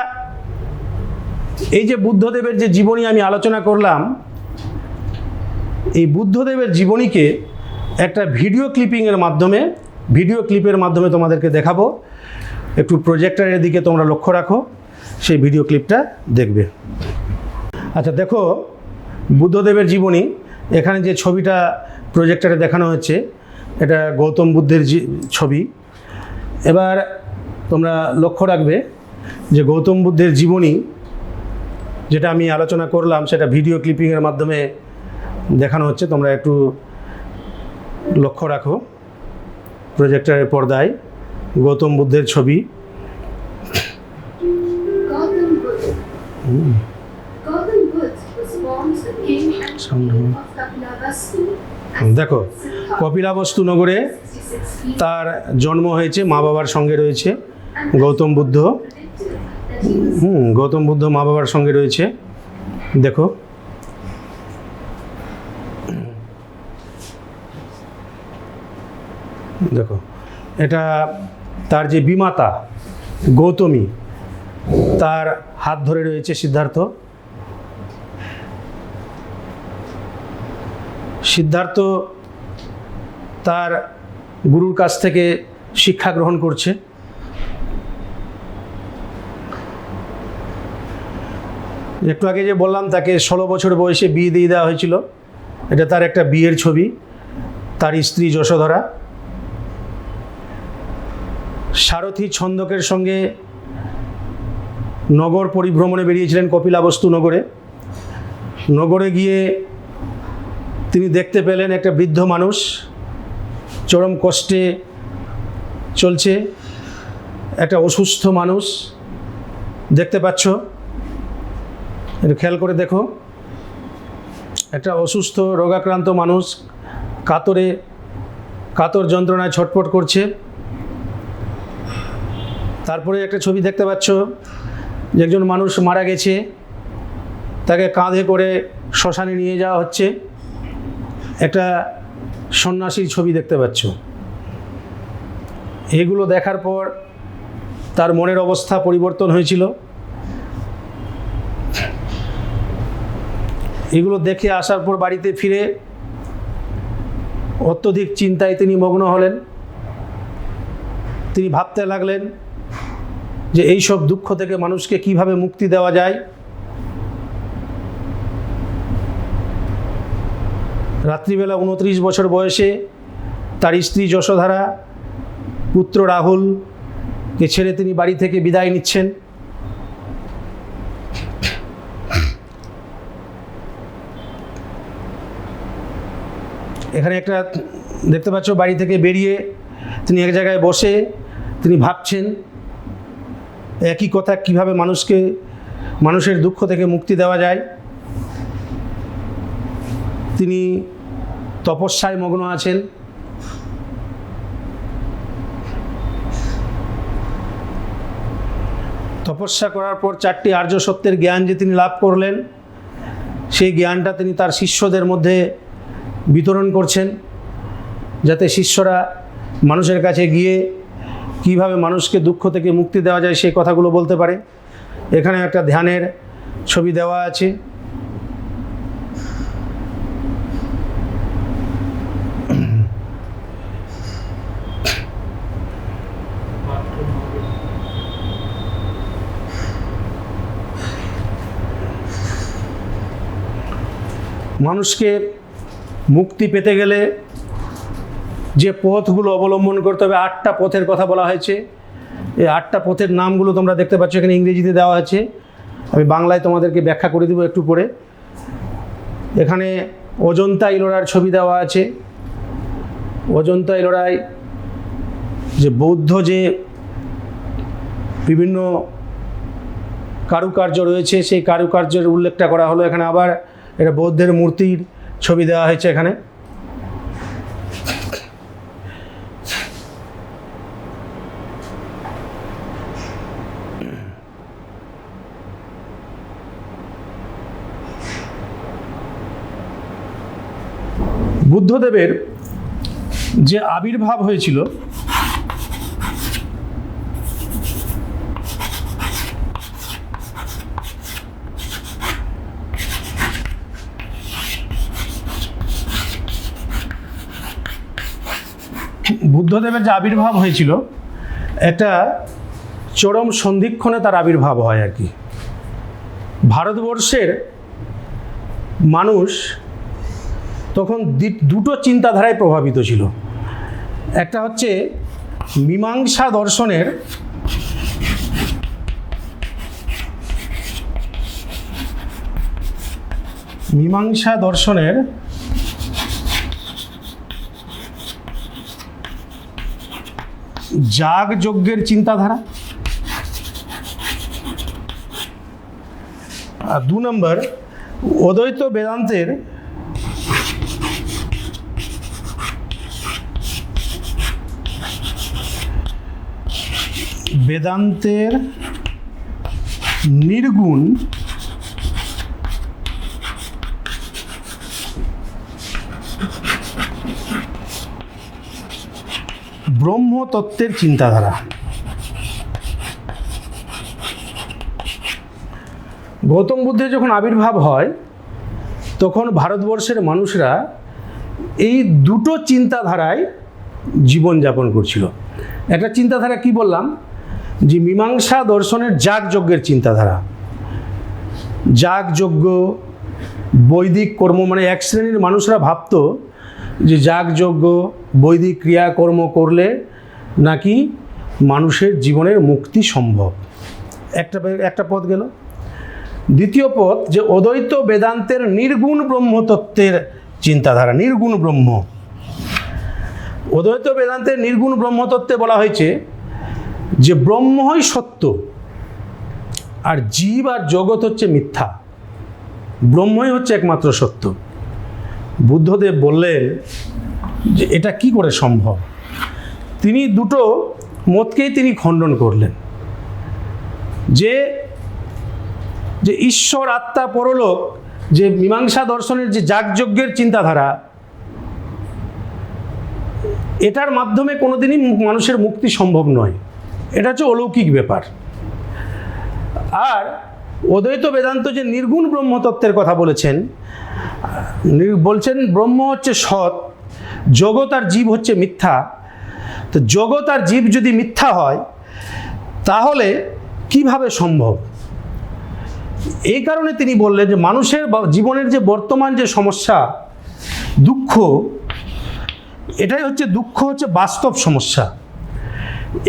এই যে বুদ্ধদেবের যে জীবনী আমি আলোচনা করলাম, এই বুদ্ধদেবের জীবনীকে একটা ভিডিও ক্লিপের মাধ্যমে তোমাদেরকে দেখাবো। একটু প্রজেক্টরের দিকে তোমরা লক্ষ্য রাখো, সেই ভিডিও ক্লিপটা দেখবে। আচ্ছা দেখো, বুদ্ধদেবের জীবনী, এখানে যে ছবিটা প্রজেক্টরে দেখানো হচ্ছে এটা গৌতম বুদ্ধের ছবি। এবার তোমরা লক্ষ্য রাখবে যে গৌতম বুদ্ধের জীবনী যেটা আমি আলোচনা করলাম সেটা ভিডিও ক্লিপিংয়ের মাধ্যমে দেখানো হচ্ছে। তোমরা একটু লক্ষ্য রাখো, প্রজেক্টরের পর্দায় গৌতম বুদ্ধের ছবি। দেখো, কপিলাবস্তু নগরে তার জন্ম হয়েছে, মা বাবার সঙ্গে রয়েছে গৌতম বুদ্ধ। গৌতম বুদ্ধ মা বাবার সঙ্গে রয়েছে। দেখো, দেখো এটা তার যে বিমাতা গৌতমী, তার হাত ধরে রয়েছে সিদ্ধার্থ। সিদ্ধার্থ তার গুরুর কাছ থেকে শিক্ষা গ্রহণ করছে। একটু আগে যে বললাম তাকে 16 বছর বয়সে বিয়ে দিয়ে দেওয়া হয়েছিল, এটা তার একটা বিয়ের ছবি। তার স্ত্রী যশোধরা সারথী ছন্দকের সঙ্গে নগর পরিভ্রমণে বেরিয়েছিলেন, কপিলাবস্তু নগরে। নগরে গিয়ে তিনি দেখতে পেলেন একটা বৃদ্ধ মানুষ চরম কষ্টে চলছে, একটা অসুস্থ মানুষ দেখতে পাচ্ছ, একটু খেয়াল করে দেখো, একটা অসুস্থ রোগাক্রান্ত মানুষ কাতর যন্ত্রণায় ছটফট করছে। তারপরে একটা ছবি দেখতে পাচ্ছ যে একজন মানুষ মারা গেছে, তাকে কাঁধে করে শ্মশানে নিয়ে যাওয়া হচ্ছে। একটা সন্ন্যাসীর ছবি দেখতে পাচ্ছ। এগুলো দেখার পর তার মনের অবস্থা পরিবর্তন হয়েছিল। এগুলো দেখে আসার পর বাড়িতে ফিরে অত্যধিক চিন্তায় তিনি মগ্ন হলেন। তিনি ভাবতে লাগলেন যে এই সব দুঃখ থেকে মানুষকে কিভাবে মুক্তি দেওয়া যায়। রাত্রিবেলা 29 বছর বয়সে তার স্ত্রী যশোধরা, পুত্র রাহুলকে ছেড়ে তিনি বাড়ি থেকে বিদায় নিচ্ছেন। এখানে একটা দেখতে পাচ্ছ, বাড়ি থেকে বেরিয়ে তিনি এক জায়গায় বসে তিনি ভাবছেন একই কথা, কিভাবে মানুষের দুঃখ থেকে মুক্তি দেওয়া যায়। তিনি তপস্যায় মগ্ন আছেন। তপস্যা করার পর 4টি আর্য সত্যের জ্ঞান যে তিনি লাভ করলেন, সেই জ্ঞানটা তিনি তার শিষ্যদের মধ্যে বিতরণ করছেন, যাতে শিষ্যরা মানুষের কাছে গিয়ে কিভাবে মানুষকে দুঃখ থেকে মুক্তি দেওয়া যায় সেই কথাগুলো বলতে পারে। এখানে একটা ধ্যানের ছবি দেওয়া আছে। মানুষকে মুক্তি পেতে গেলে যে পথগুলো অবলম্বন করতে হবে, 8টা পথের কথা বলা হয়েছে। এই 8টা পথের নামগুলো তোমরা দেখতে পাচ্ছ, এখানে ইংরেজিতে দেওয়া আছে, আমি বাংলায় তোমাদেরকে ব্যাখ্যা করে দেবো একটু পরে। এখানে অজন্তা ইলোরার ছবি দেওয়া আছে। অজন্তা ইলোরায় যে বৌদ্ধ যে বিভিন্ন কারুকার্য রয়েছে, সেই কারুকার্যের উল্লেখটা করা হলো এখানে। আবার এটা বৌদ্ধের মূর্তির ছবি দেওয়া হয়েছে এখানে। বুদ্ধদেবের যে আবির্ভাব হয়েছিল, বুদ্ধদেবের যে আবির্ভাব হয়েছিল, একটা চরম সন্ধিক্ষণে তার আবির্ভাব হয় আর কি। ভারতবর্ষের মানুষ তখন দুটো চিন্তাধারায় প্রভাবিত ছিল। একটা হচ্ছে মীমাংসা দর্শনের যাগযজ্ঞের চিন্তাধারা, আর 2 নম্বর অদ্বৈত বেদান্তের নির্গুণ ব্রহ্মতত্ত্বের চিন্তাধারা। গৌতম বুদ্ধের যখন আবির্ভাব হয়, তখন ভারতবর্ষের মানুষরা এই দুটো চিন্তাধারায় জীবনযাপন করছিল। একটা চিন্তাধারা কি বললাম, যে মীমাংসা দর্শনের যাগযজ্ঞের চিন্তাধারা। যাগযজ্ঞ, বৈদিক কর্ম, মানে এক শ্রেণীর মানুষরা ভাবতো যে যাগযজ্ঞ, বৈদিক ক্রিয়াকর্ম করলে নাকি মানুষের জীবনের মুক্তি সম্ভব। একটা পথ গেল। দ্বিতীয় পথ যে অদ্বৈত বেদান্তের নির্গুণ ব্রহ্মতত্ত্বের চিন্তাধারা, নির্গুণ ব্রহ্ম। অদ্বৈত বেদান্তের নির্গুণ ব্রহ্মতত্ত্বে বলা হয়েছে যে ব্রহ্মই সত্য, আর জীব আর জগৎ হচ্ছে মিথ্যা, ব্রহ্মই হচ্ছে একমাত্র সত্য। বুদ্ধদেব বললেন যে এটা কি করে সম্ভব। তিনি দুটো মতকেই তিনি খণ্ডন করলেন, যে ঈশ্বর, আত্মা, পরলোক, যে মীমাংসা দর্শনের যে যাগযজ্ঞের চিন্তাধারা, এটার মাধ্যমে কোনোদিনই মানুষের মুক্তি সম্ভব নয়, এটা হচ্ছে অলৌকিক ব্যাপার। আর অদ্বৈত বেদান্ত যে নির্গুণ ব্রহ্মতত্ত্বের কথা বলছেন ব্রহ্ম হচ্ছে সৎ, জগৎ আর জীব হচ্ছে মিথ্যা। তো জগৎ আর জীব যদি মিথ্যা হয়, তাহলে কিভাবে সম্ভব? এই কারণে তিনি বললেন যে মানুষের জীবনের যে বর্তমান যে সমস্যা, দুঃখ, এটাই হচ্ছে দুঃখ, হচ্ছে বাস্তব সমস্যা।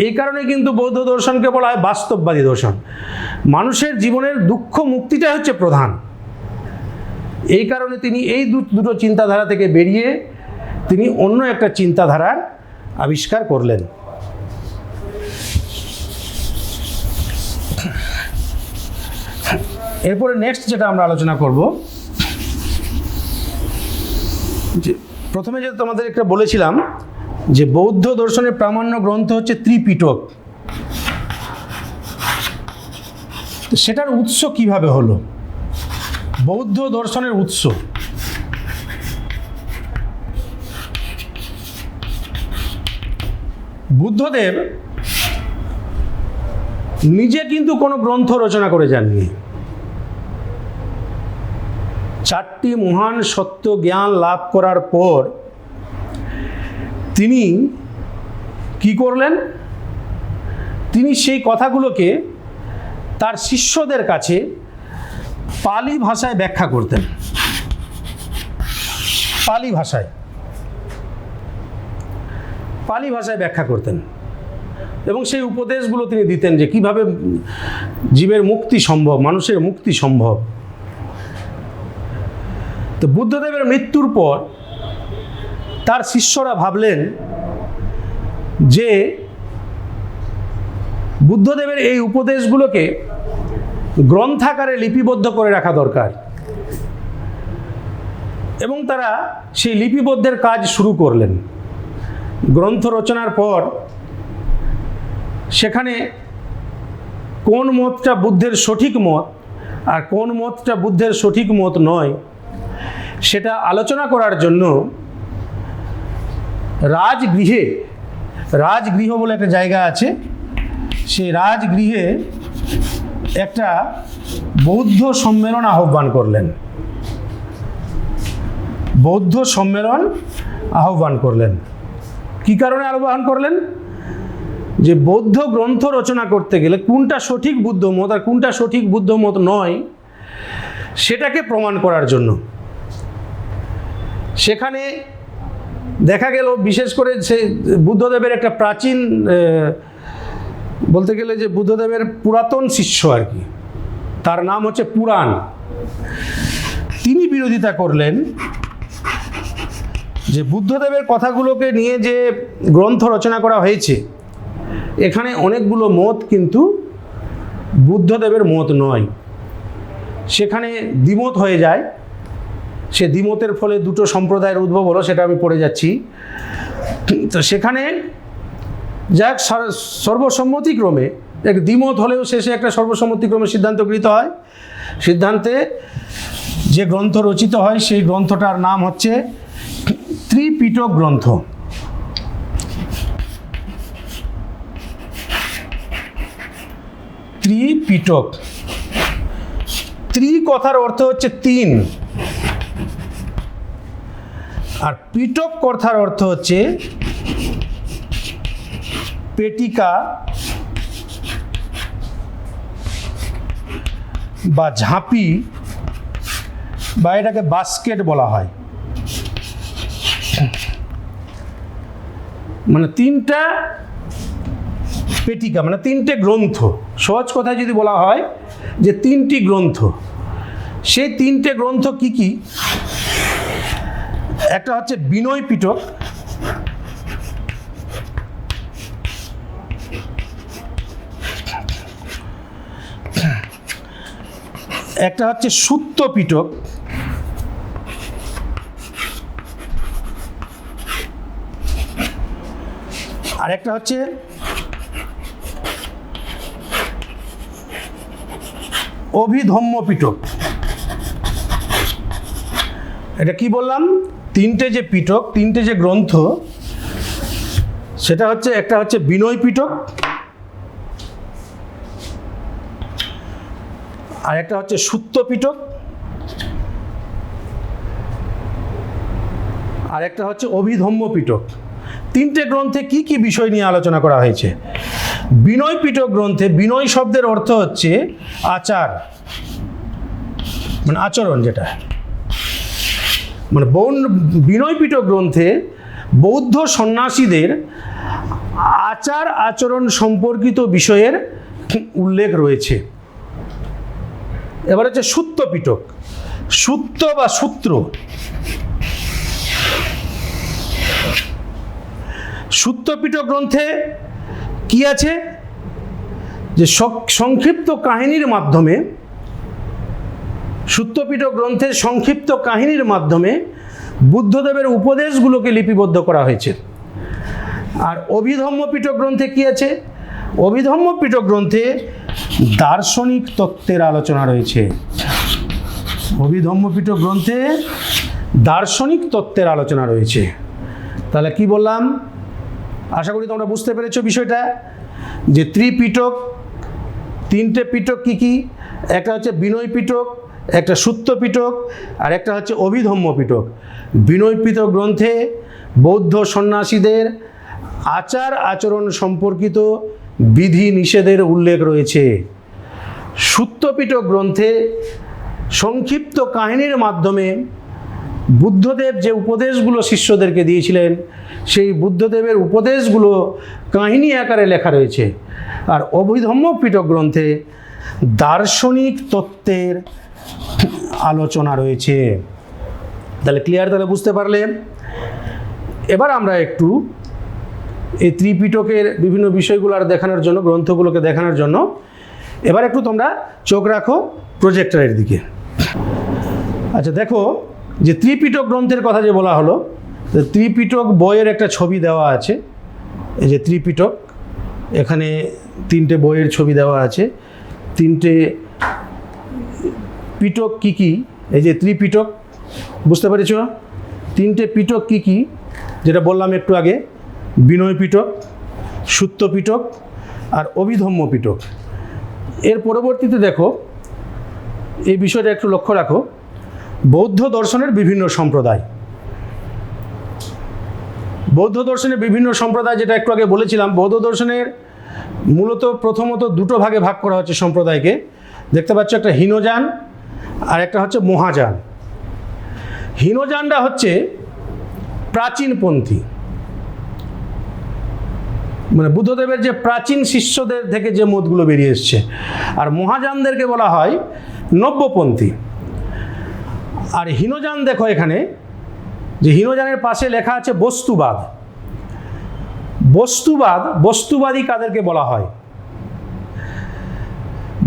এই কারণে কিন্তু বৌদ্ধ দর্শনকে বলা হয় বাস্তববাদী দর্শন। মানুষের জীবনের দুঃখ মুক্তিটাই হচ্ছে প্রধান। এই কারণে তিনি এই দুটো চিন্তাধারা থেকে বেরিয়ে তিনি অন্য একটা চিন্তাধারার আবিষ্কার করলেন। এরপরে নেক্সট যেটা আমরা আলোচনা করব, যে প্রথমে যে তোমাদের একটা বলেছিলাম যে বৌদ্ধ দর্শনের প্রামাণ্য গ্রন্থ হচ্ছে ত্রিপিটক। তো সেটার উৎস কিভাবে হলো? বৌদ্ধ দর্শনের উৎস বুদ্ধদেব নিজে কিন্তু কোনো গ্রন্থ রচনা করে যাননি। 4টি মহান সত্য জ্ঞান লাভ করার পর তিনি কি করলেন? তিনি সেই কথাগুলোকে তার শিষ্যদের কাছে পালি ভাষায় ব্যাখ্যা করতেন। পালি ভাষায় ব্যাখ্যা করতেন এবং সেই উপদেশগুলো তিনি দিতেন যে কিভাবে জীবের মুক্তি সম্ভব, মানুষের মুক্তি সম্ভব। তো বুদ্ধদেবের মৃত্যুর পর তার শিষ্যরা ভাবলেন যে বুদ্ধদেবের এই উপদেশগুলোকে গ্রন্থাকারে লিপিবদ্ধ করে রাখা দরকার এবং তারা সেই লিপিবদ্ধের কাজ শুরু করলেন। গ্রন্থ রচনার পর সেখানে কোন মতটা বুদ্ধের সঠিক মত আর কোন মতটা বুদ্ধের সঠিক মত নয় সেটা আলোচনা করার জন্য রাজগৃহ বলে একটা জায়গা আছে, সেই রাজগৃহে একটা বৌদ্ধ সম্মেলন আহ্বান করলেন। কি কারণে আহ্বান করলেন? যে বৌদ্ধ গ্রন্থ রচনা করতে গেলে কোনটা সঠিক বুদ্ধ মত আর কোনটা সঠিক বুদ্ধ মত নয় সেটাকে প্রমাণ করার জন্য। সেখানে দেখা গেল বিশেষ করে সে বুদ্ধদেবের একটা প্রাচীন, বলতে গেলে যে বুদ্ধদেবের পুরাতন শিষ্য আর কি, তার নাম হচ্ছে পুরাণ। তিনি বিরোধিতা করলেন যে বুদ্ধদেবের কথাগুলোকে নিয়ে যে গ্রন্থ রচনা করা হয়েছে এখানে অনেকগুলো মত কিন্তু বুদ্ধদেবের মত নয়, সেখানে দ্বিমত হয়ে যায়। সে দ্বিমতের ফলে দুটো সম্প্রদায়ের উদ্ভব হলো, সেটা আমি পড়ে যাচ্ছি। তো সেখানে যাক সর্বসম্মতিক্রমে এক দ্বিমত হলেও শেষে একটা সর্বসম্মতিক্রমে সিদ্ধান্ত গৃহীত হয়। সিদ্ধান্তে যে গ্রন্থ রচিত হয় সেই গ্রন্থটার নাম হচ্ছে ত্রিপিটক গ্রন্থ। ত্রিপিটক, ত্রি কথার অর্থ হচ্ছে 3 আর পিটক কথার অর্থ হচ্ছে পেটিকা বা ঝাঁপি বা এটাকে বাস্কেট বলা হয়। মানে 3টা পেটিকা, মানে 3টে গ্রন্থ। সহজ কথায় যদি বলা হয় যে 3টি গ্রন্থ, সেই 3টে গ্রন্থ কি কি? একটা হচ্ছে বিনয় পিটক, একটা হচ্ছে সুত্ত পিটক, আর একটা হচ্ছে অভিধম্ম পিটক। এটা কি বললাম? 3টে যে পিটক, 3টে যে গ্রন্থ, সেটা হচ্ছে একটা হচ্ছে বিনয় পিটক, আর একটা হচ্ছে সুত্ত পিটক, আর একটা হচ্ছে অভিধম্ম পিটক। 3টে গ্রন্থে কি কি বিষয় নিয়ে আলোচনা করা হয়েছে? বিনয় পিটক গ্রন্থে বিনয় শব্দের অর্থ হচ্ছে আচার, মানে আচরণ, যেটা মানে বিনয় পিটক গ্রন্থে বৌদ্ধ সন্ন্যাসীদের আচার আচরণ সম্পর্কিত বিষয়ের উল্লেখ রয়েছে। এবার হচ্ছে সুত্ত পিটক, সুত্ত বা সূত্র। সুত্ত পিটক গ্রন্থে কি আছে? যে সংক্ষিপ্ত কাহিনীর মাধ্যমে, সুত্ত পিটক গ্রন্থের সংক্ষিপ্ত কাহিনীর মাধ্যমে বুদ্ধদেবের উপদেশগুলোকে লিপিবদ্ধ করা হয়েছে। আর অভিধম্ম পিটক গ্রন্থে কি আছে? অভিধম্ম পিটক গ্রন্থে দার্শনিক তত্ত্বের আলোচনা রয়েছে। অভিধম্ম পিটক গ্রন্থে দার্শনিক তত্ত্বের আলোচনা রয়েছে। তাহলে কি বললাম? আশা করি তোমরা বুঝতে পেরেছো বিষয়টা, যে ত্রিপিটক, তিনটে পিটক কি কি? একটা হচ্ছে বিনয় পিটক, একটা সুত্ত পিটক, আর একটা হচ্ছে অভিধম্ম পিটক। বিনয় পিটক গ্রন্থে বৌদ্ধ সন্ন্যাসীদের আচার আচরণ সম্পর্কিত বিধি নিষেধের উল্লেখ রয়েছে। সুত্ত পিটক গ্রন্থে সংক্ষিপ্ত কাহিনীর মাধ্যমে বুদ্ধদেব যে উপদেশগুলো শিষ্যদেরকে দিয়েছিলেন, সেই বুদ্ধদেবের উপদেশগুলো কাহিনী আকারে লেখা রয়েছে। আর অভিধম্ম পিটক গ্রন্থে দার্শনিক তত্ত্বের আলোচনা রয়েছে। তাহলে ক্লিয়ার? তাহলে বুঝতে পারলে? এবার আমরা একটু এই ত্রিপিটকের বিভিন্ন বিষয়গুলো আর দেখানোর জন্য, গ্রন্থগুলোকে দেখানোর জন্য এবার একটু তোমরা চোখ রাখো প্রজেক্টরের দিকে। আচ্ছা, দেখো যে ত্রিপিটক গ্রন্থের কথা যে বলা হলো, ত্রিপিটক বইয়ের একটা ছবি দেওয়া আছে। এই যে ত্রিপিটক, এখানে তিনটে বইয়ের ছবি দেওয়া আছে। তিনটে পিটক কি কি? এই যে ত্রিপিটক, বুঝতে পেরেছ? তিনটে পিটক কি কি? যেটা বললাম একটু আগে, বিনয় পিটক, সুত্ত পিটক আর অভিধম্ম পিটক। এর পরবর্তীতে দেখো, এই বিষয়টা একটু লক্ষ্য রাখো, বৌদ্ধ দর্শনের বিভিন্ন সম্প্রদায়। বৌদ্ধ দর্শনের বিভিন্ন সম্প্রদায়, যেটা একটু আগে বলেছিলাম, বৌদ্ধ দর্শনের মূলত প্রথমত দুটো ভাগে ভাগ করা হচ্ছে সম্প্রদায়কে। দেখতে পাচ্ছ, একটা হীনযান আর একটা হচ্ছে মহাযান। হীনযানটা হচ্ছে প্রাচীনপন্থী, মানে বুদ্ধদেবের যে প্রাচীন শিষ্যদের থেকে যে মতগুলো বেরিয়ে এসছে। আর মহাযানদেরকে বলা হয় নব্যপন্থী। আর হীনযান, দেখো এখানে যে হীনযানের পাশে লেখা আছে বস্তুবাদ। বস্তুবাদী কাদেরকে বলা হয়?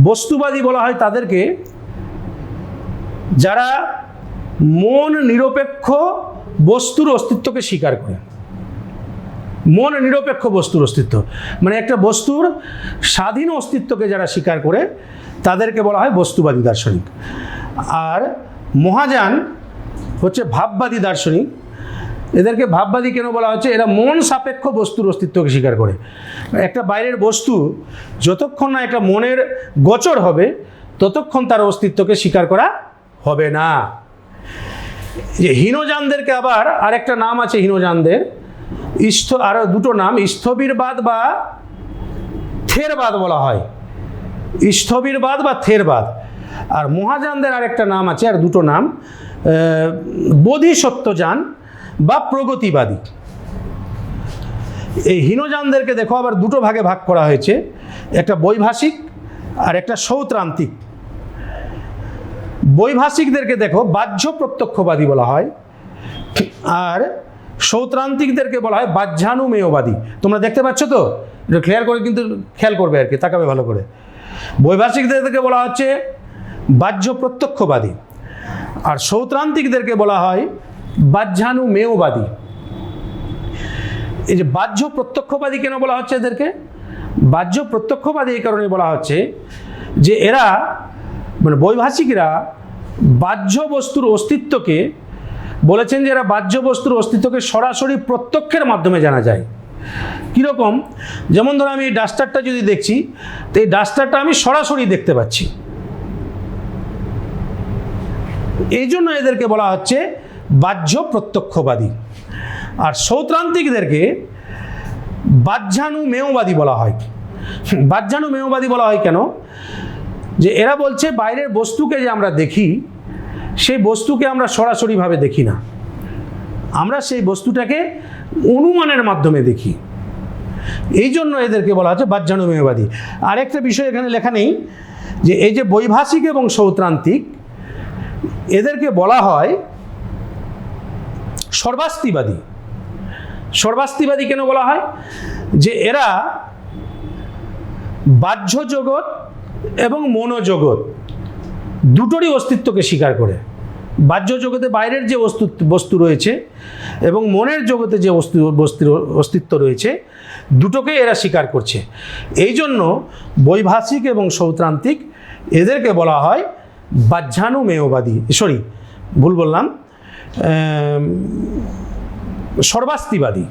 বস্তুবাদী বলা হয় তাদেরকে যারা মন নিরপেক্ষ বস্তুর অস্তিত্বকে স্বীকার করে। মন নিরপেক্ষ বস্তুর অস্তিত্ব মানে একটা বস্তুর স্বাধীন অস্তিত্বকে যারা স্বীকার করে, তাদেরকে বলা হয় বস্তুবাদী দার্শনিক। আর মহাযান হচ্ছে ভাববাদী দার্শনিক। এদেরকে ভাববাদী কেন বলা হচ্ছে? এরা মন সাপেক্ষ বস্তুর অস্তিত্বকে স্বীকার করে। একটা বাইরের বস্তু যতক্ষণ না একটা মনের গোচর হবে, ততক্ষণ তার অস্তিত্বকে স্বীকার করা হবে না। যে হীনযানদেরকে আবার আরেকটা নাম আছে হীনযানদের, আরও দুটো নাম, স্থবিরবাদ বা থেরবাদ বলা হয়। স্থবিরবাদ বা থেরবাদ। আর মহাযানদের আরেকটা নাম আছে, আর দুটো নাম, বোধিসত্ত্বযান বা প্রগতিবাদী। এই হীনযানদেরকে দেখো আবার দুটো ভাগে ভাগ করা হয়েছে, একটা বৈভাষিক আর একটা সৌত্রান্তিক। বৈভাষিকদেরকে দেখো বাহ্য প্রত্যক্ষবাদী বলা হয়, আর সৌত্রান্তিকদেরকে বলা হয় বাহ্যানুমেয়বাদী। তোমরা দেখতে পাচ্ছ তো? এটা ক্লিয়ার করে কিন্তু খেয়াল করবে আর কি, তাকাবে ভালো করে। বৈভাষিকদেরকে বলা হচ্ছে বাহ্য প্রত্যক্ষবাদী, আর সৌত্রান্তিকদেরকে বলা হয় বাহ্যানুমেয়বাদী। এই যে বাহ্য প্রত্যক্ষবাদী কেন বলা হচ্ছে এদেরকে? বাহ্য প্রত্যক্ষবাদী এই কারণে বলা হচ্ছে যে এরা, মানে বৈভাষিকরা, বাহ্য বস্তুর অস্তিত্বকে বলেছেন যে এরা বাহ্য বস্তুর অস্তিত্বকে সরাসরি প্রত্যক্ষের মাধ্যমে জানা যায়। কীরকম? যেমন ধরো আমি এই ডাস্টারটা যদি দেখছি, তো এই ডাস্টারটা আমি সরাসরি দেখতে পাচ্ছি। এই জন্য এদেরকে বলা হচ্ছে বাহ্য প্রত্যক্ষবাদী। আর সৌত্রান্তিকদেরকে বাহ্যানুমেয়বাদী বলা হয়। বাহ্যানুমেয়বাদী বলা হয় কেন? যে এরা বলছে বাইরের বস্তুকে যে আমরা দেখি, সেই বস্তুকে আমরা সরাসরিভাবে দেখি না, আমরা সেই বস্তুটাকে অনুমানের মাধ্যমে দেখি। এই জন্য এদেরকে বলা হচ্ছে বাহ্যানুমেয়বাদী। আরেকটা বিষয় এখানে লেখা নেই, যে এই যে বৈভাষিক এবং সৌত্রান্তিক, এদেরকে বলা হয় সর্বাস্তিবাদী। সর্বাস্তিবাদী কেন বলা হয়? যে এরা বাহ্য জগৎ এবং মনোজগৎ দুটোরই অস্তিত্বকে স্বীকার করে। বাহ্য জগতে বাইরের যে বস্তু রয়েছে এবং মনের জগতে যে অস্তিত্ব রয়েছে, দুটোকে এরা স্বীকার করছে। এই জন্য বৈভাষিক এবং সৌত্রান্তিক এদেরকে বলা হয় বাহ্যানুমেয়বাদী, ভুল বললাম, সর্বাস্তিবাদী।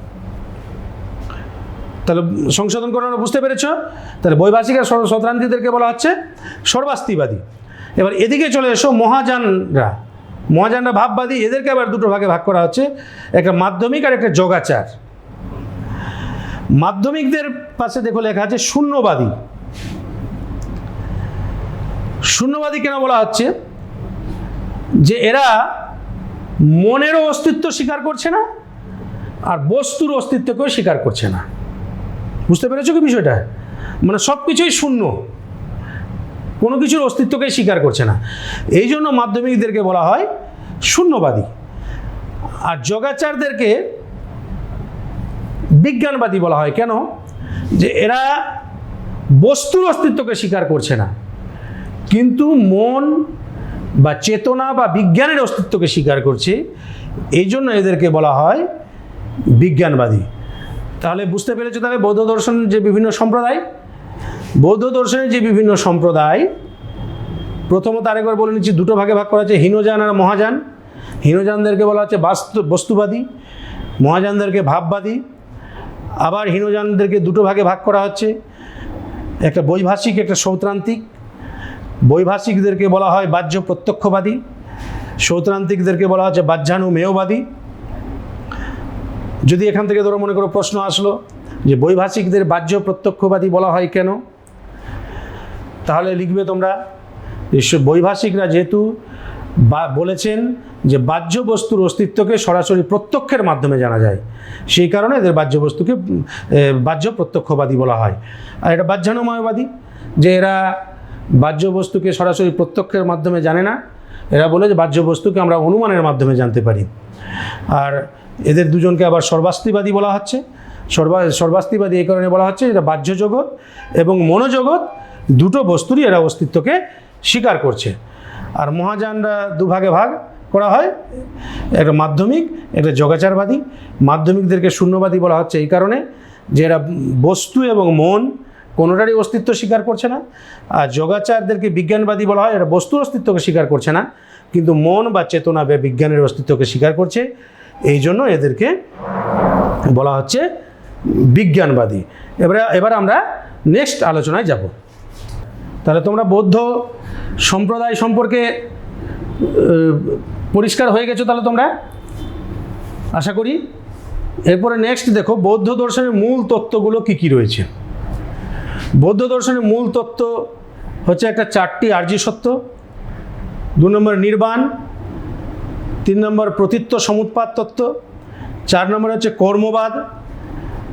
তাহলে সংশোধন করে বুঝতে পেরেছ? তাহলে বৈভাষিক আর সৌত্রান্তিকদেরকে বলা হচ্ছে সর্বাস্তিবাদী। এবার এদিকে চলে এসো মহাযানরা ভাববাদী। এদেরকে আবার দুটো ভাগে ভাগ করা হচ্ছে, একটা মাধ্যমিক আর একটা যোগাচার। মাধ্যমিকদের পাশে দেখো লেখা আছে শূন্যবাদী। শূন্যবাদী কেন বলা হচ্ছে? যে এরা মনেরও অস্তিত্ব স্বীকার করছে না আর বস্তুর অস্তিত্বকেও স্বীকার করছে না। বুঝতে পেরেছো কি বিষয়টা? মানে সব কিছুই শূন্য, কোনো কিছুর অস্তিত্বকেই স্বীকার করছে না। এই জন্য মাধ্যমিকদেরকে বলা হয় শূন্যবাদী। আর যোগাচারদেরকে বিজ্ঞানবাদী বলা হয়। কেন? যে এরা বস্তুর অস্তিত্বকে স্বীকার করছে না, কিন্তু মন বা চেতনা বা বিজ্ঞানের অস্তিত্বকে স্বীকার করছে। এই জন্য এদেরকে বলা হয় বিজ্ঞানবাদী। তাহলে বুঝতে পেরেছো? তাহলে বৌদ্ধ দর্শনের যে বিভিন্ন সম্প্রদায়, প্রথমত আরেকবার বলে নিচ্ছি, দুটো ভাগে ভাগ করা হচ্ছে, হীনযান আর মহাযান। হীনযানদেরকে বলা হচ্ছে বস্তুবাদী, মহাযানদেরকে ভাববাদী। আবার হীনযানদেরকে দুটো ভাগে ভাগ করা হচ্ছে, একটা বৈভাষিক, একটা সৌত্রান্তিক। বৈভাষিকদেরকে বলা হয় বাহ্য প্রত্যক্ষবাদী, সৌত্রান্তিকদেরকে বলা হচ্ছে বাহ্যানুমেয়বাদী। যদি এখান থেকে ধরো মনে করো প্রশ্ন আসলো যে বৈভাষিকদের বাহ্য প্রত্যক্ষবাদী বলা হয় কেন, তাহলে লিখবে তোমরা, বৈভাষিকরা যেহেতু বলেছেন যে বাহ্য বস্তুর অস্তিত্বকে সরাসরি প্রত্যক্ষের মাধ্যমে জানা যায়, সেই কারণে এদের বাহ্য প্রত্যক্ষবাদী বলা হয়। আর এটা বাহ্যানুমেয়বাদী, যে এরা বাহ্য বস্তুকে সরাসরি প্রত্যক্ষের মাধ্যমে জানে না, এরা বলে যে বাহ্য বস্তুকে আমরা অনুমানের মাধ্যমে জানতে পারি। আর এদের দুজনকে আবার সর্বাস্তিবাদী বলা হচ্ছে। সর্বাস্তিবাদী এই কারণে বলা হচ্ছে এটা বাহ্য জগৎ এবং মনোজগৎ দুটো বস্তুরই এরা অস্তিত্বকে স্বীকার করছে। আর মহাযানরা দুভাগে ভাগ করা হয়, একটা মাধ্যমিক, একটা যোগাচারবাদী। মাধ্যমিকদেরকে শূন্যবাদী বলা হচ্ছে এই কারণে যে এরা বস্তু এবং মন কোনোটারই অস্তিত্ব স্বীকার করছে না। আর যোগাচারদেরকে বিজ্ঞানবাদী বলা হয়, এরা বস্তুর অস্তিত্বকে স্বীকার করছে না, কিন্তু মন বা চেতনা বা বিজ্ঞানের অস্তিত্বকে স্বীকার করছে। এই জন্য এদেরকে বলা হচ্ছে বিজ্ঞানবাদী। এবার আমরা নেক্সট আলোচনায় যাব। তাহলে তোমরা বৌদ্ধ সম্প্রদায় সম্পর্কে পরিষ্কার হয়ে গেছো তাহলে তোমরা, আশা করি। এরপরে নেক্সট দেখো বৌদ্ধ দর্শনের মূল তত্ত্বগুলো কী কী রয়েছে। বৌদ্ধ দর্শনের মূল তত্ত্ব হচ্ছে একটা 4টি আর্য সত্য, 2 নম্বর নির্বাণ, 3 নম্বর প্রতীত্ব সমুৎপাত তত্ত্ব, 4 নম্বর হচ্ছে কর্মবাদ,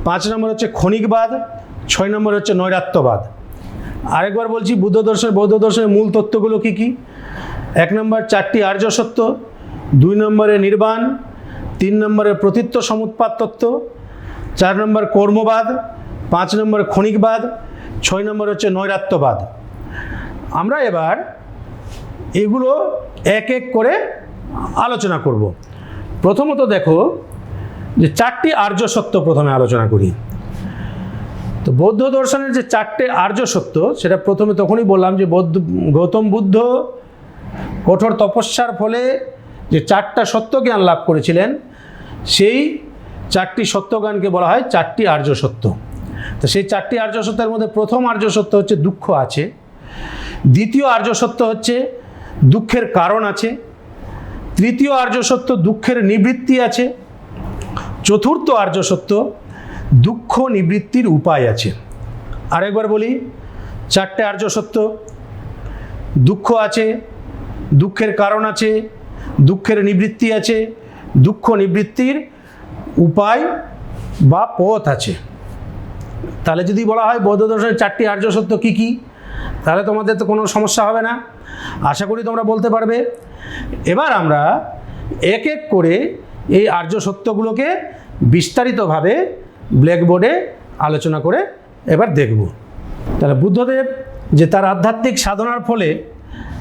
5 নম্বর হচ্ছে ক্ষণিকবাদ, 6 নম্বর হচ্ছে নৈরাত্যবাদ। আরেকবার বলছি, বৌদ্ধ দর্শনের মূল তত্ত্বগুলো কী কী? 1 নম্বর 4টি আর্য সত্য, 2 নম্বরে নির্বাণ, 3 নম্বরে প্রতীত্ব সমুৎপাত তত্ত্ব, 4 নম্বর কর্মবাদ, 5 নম্বর ক্ষণিকবাদ, 6 নম্বর হচ্ছে নৈরাত্যবাদ। আমরা এবার এগুলো এক এক করে আলোচনা করব। প্রথমত দেখো যে 4টি আর্য সত্য প্রথমে আলোচনা করি। তো বৌদ্ধ দর্শনের যে 4টে আর্য সত্য, সেটা প্রথমে তখনই বললাম যে গৌতম বুদ্ধ কঠোর তপস্যার ফলে যে 4টা সত্য জ্ঞান লাভ করেছিলেন, সেই 4টি সত্যজ্ঞানকে বলা হয় 4টি আর্য সত্য। তো সেই 4টি আর্য সত্যের মধ্যে প্রথম আর্য সত্য হচ্ছে দুঃখ আছে, দ্বিতীয় আর্য সত্য হচ্ছে দুঃখের কারণ আছে, তৃতীয় আর্য সত্য দুঃখের নিবৃত্তি আছে, চতুর্থ আর্য সত্য দুঃখ নিবৃত্তির উপায় আছে। আরেকবার বলি, 4টে আর্য সত্য, দুঃখ আছে, দুঃখের কারণ আছে, দুঃখের নিবৃত্তি আছে, দুঃখ নিবৃত্তির উপায় বা পথ আছে। তাহলে যদি বলা হয় বৌদ্ধ দর্শনের 4টি আর্য সত্য কী কী, তাহলে তোমাদের তো কোনো সমস্যা হবে না, আশা করি তোমরা বলতে পারবে। এবার আমরা এক এক করে এই আর্য সত্যগুলোকে বিস্তারিতভাবে ব্ল্যাকবোর্ডে আলোচনা করে এবার দেখব। তাহলে বুদ্ধদেব যে তার আধ্যাত্মিক সাধনার ফলে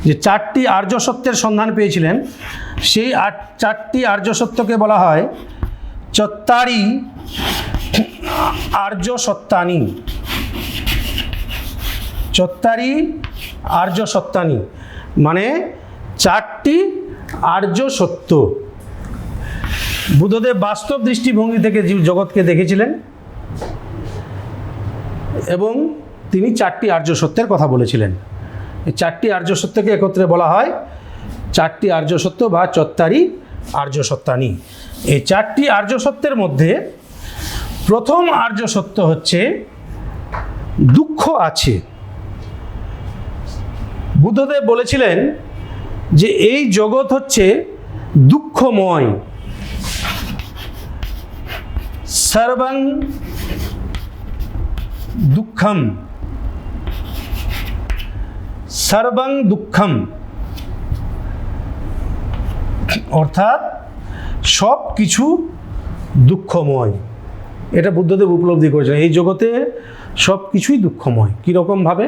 যে চারটি আর্য সত্যের সন্ধান পেয়েছিলেন, সেই চারটি আর্য সত্যকে বলা হয় চত্তারি আর্য সত্যানি। চত্তারি আর্য সত্যানি মানে চারটি আর্য সত্য। বুদ্ধদেব বাস্তব দৃষ্টিভঙ্গি থেকে জগৎকে দেখেছিলেন এবং তিনি চারটি আর্য সত্যের কথা বলেছিলেন। এই চারটি আর্য সত্যকে একত্রে বলা হয় চারটি আর্য সত্য বা চত্তারি আর্য সত্যানি। এই চারটি আর্য সত্যের মধ্যে প্রথম আর্য সত্য হচ্ছে দুঃখ আছে। বুদ্ধদেব বলেছিলেন যে এই জগৎ হচ্ছে দুঃখময়। সর্বং দুঃখম, সর্বং দুঃখম অর্থাৎ সব কিছু দুঃখময়। এটা বুদ্ধদেব উপলব্ধি করেছেন। এই জগতে সব কিছুই দুঃখময়। কীরকমভাবে?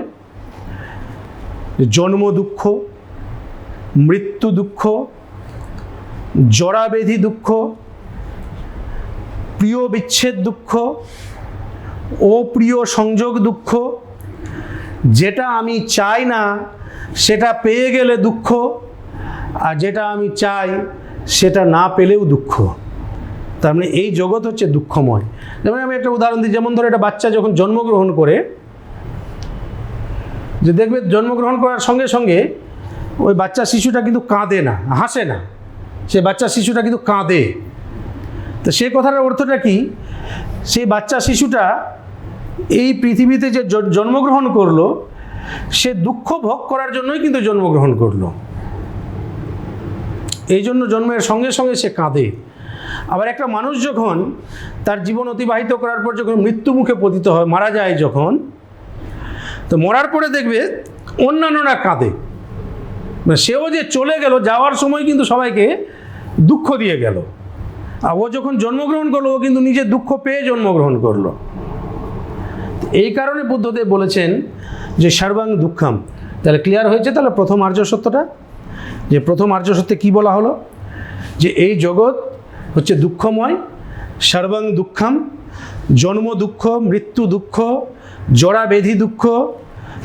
জন্ম দুঃখ, মৃত্যু দুঃখ, জরাবেধি দুঃখ, প্রিয় বিচ্ছেদ দুঃখ, অপ্রিয় সংযোগ দুঃখ, যেটা আমি চাই না সেটা পেয়ে গেলে দুঃখ, আর যেটা আমি চাই সেটা না পেলেও দুঃখ। তার মানে এই জগৎ হচ্ছে দুঃখময়। যেমন আমি একটা উদাহরণ দিই, যেমন ধরো একটা বাচ্চা যখন জন্মগ্রহণ করে, যে দেখবে জন্মগ্রহণ করার সঙ্গে সঙ্গে ওই বাচ্চা শিশুটা কিন্তু কাঁদে না, হাসে না, সে বাচ্চা শিশুটা কিন্তু কাঁদে। তো সেই কথাটার অর্থটা কি? সেই বাচ্চা শিশুটা এই পৃথিবীতে যে জন্মগ্রহণ করলো, সে দুঃখ ভোগ করার জন্যই কিন্তু জন্মগ্রহণ করলো। এই জন্য জন্মের সঙ্গে সঙ্গে সে কাঁদে। আবার একটা মানুষ যখন তার জীবন অতিবাহিত করার পর যখন মৃত্যু মুখে পতিত হয়, মারা যায় যখন, তো মরার পরে দেখবে অন্যান্যরা কাঁদে। সেও যে চলে গেল, যাওয়ার সময় কিন্তু সবাইকে দুঃখ দিয়ে গেল। আর ও যখন জন্মগ্রহণ করলো, ও কিন্তু নিজে দুঃখ পেয়ে জন্মগ্রহণ করলো। এই কারণে বুদ্ধদেব বলেছেন যে সর্বাং দুঃখম। তাহলে ক্লিয়ার হয়েছে তাহলে প্রথম আর্য সত্যটা, যে প্রথম আর্য সত্যে কী বলা হলো? যে এই জগৎ হচ্ছে দুঃখময়। সর্বাং দুঃখম, জন্ম দুঃখ, মৃত্যু দুঃখ, জরা ব্যাধি দুঃখ,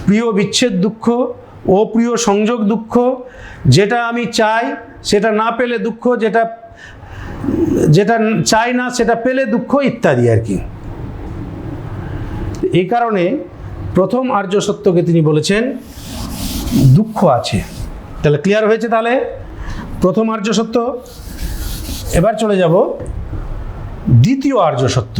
প্রিয় বিচ্ছেদ দুঃখ, অপ্রিয় সংযোগ দুঃখ, যেটা আমি চাই সেটা না পেলে দুঃখ, যেটা চাই না সেটা পেলে দুঃখ, ইত্যাদি আর কি। এই কারণে প্রথম আর্য সত্যকে তিনি বলেছেন দুঃখ আছে। তাহলে ক্লিয়ার হয়েছে তাহলে প্রথম আর্য সত্য। এবার চলে যাব দ্বিতীয় আর্য সত্য।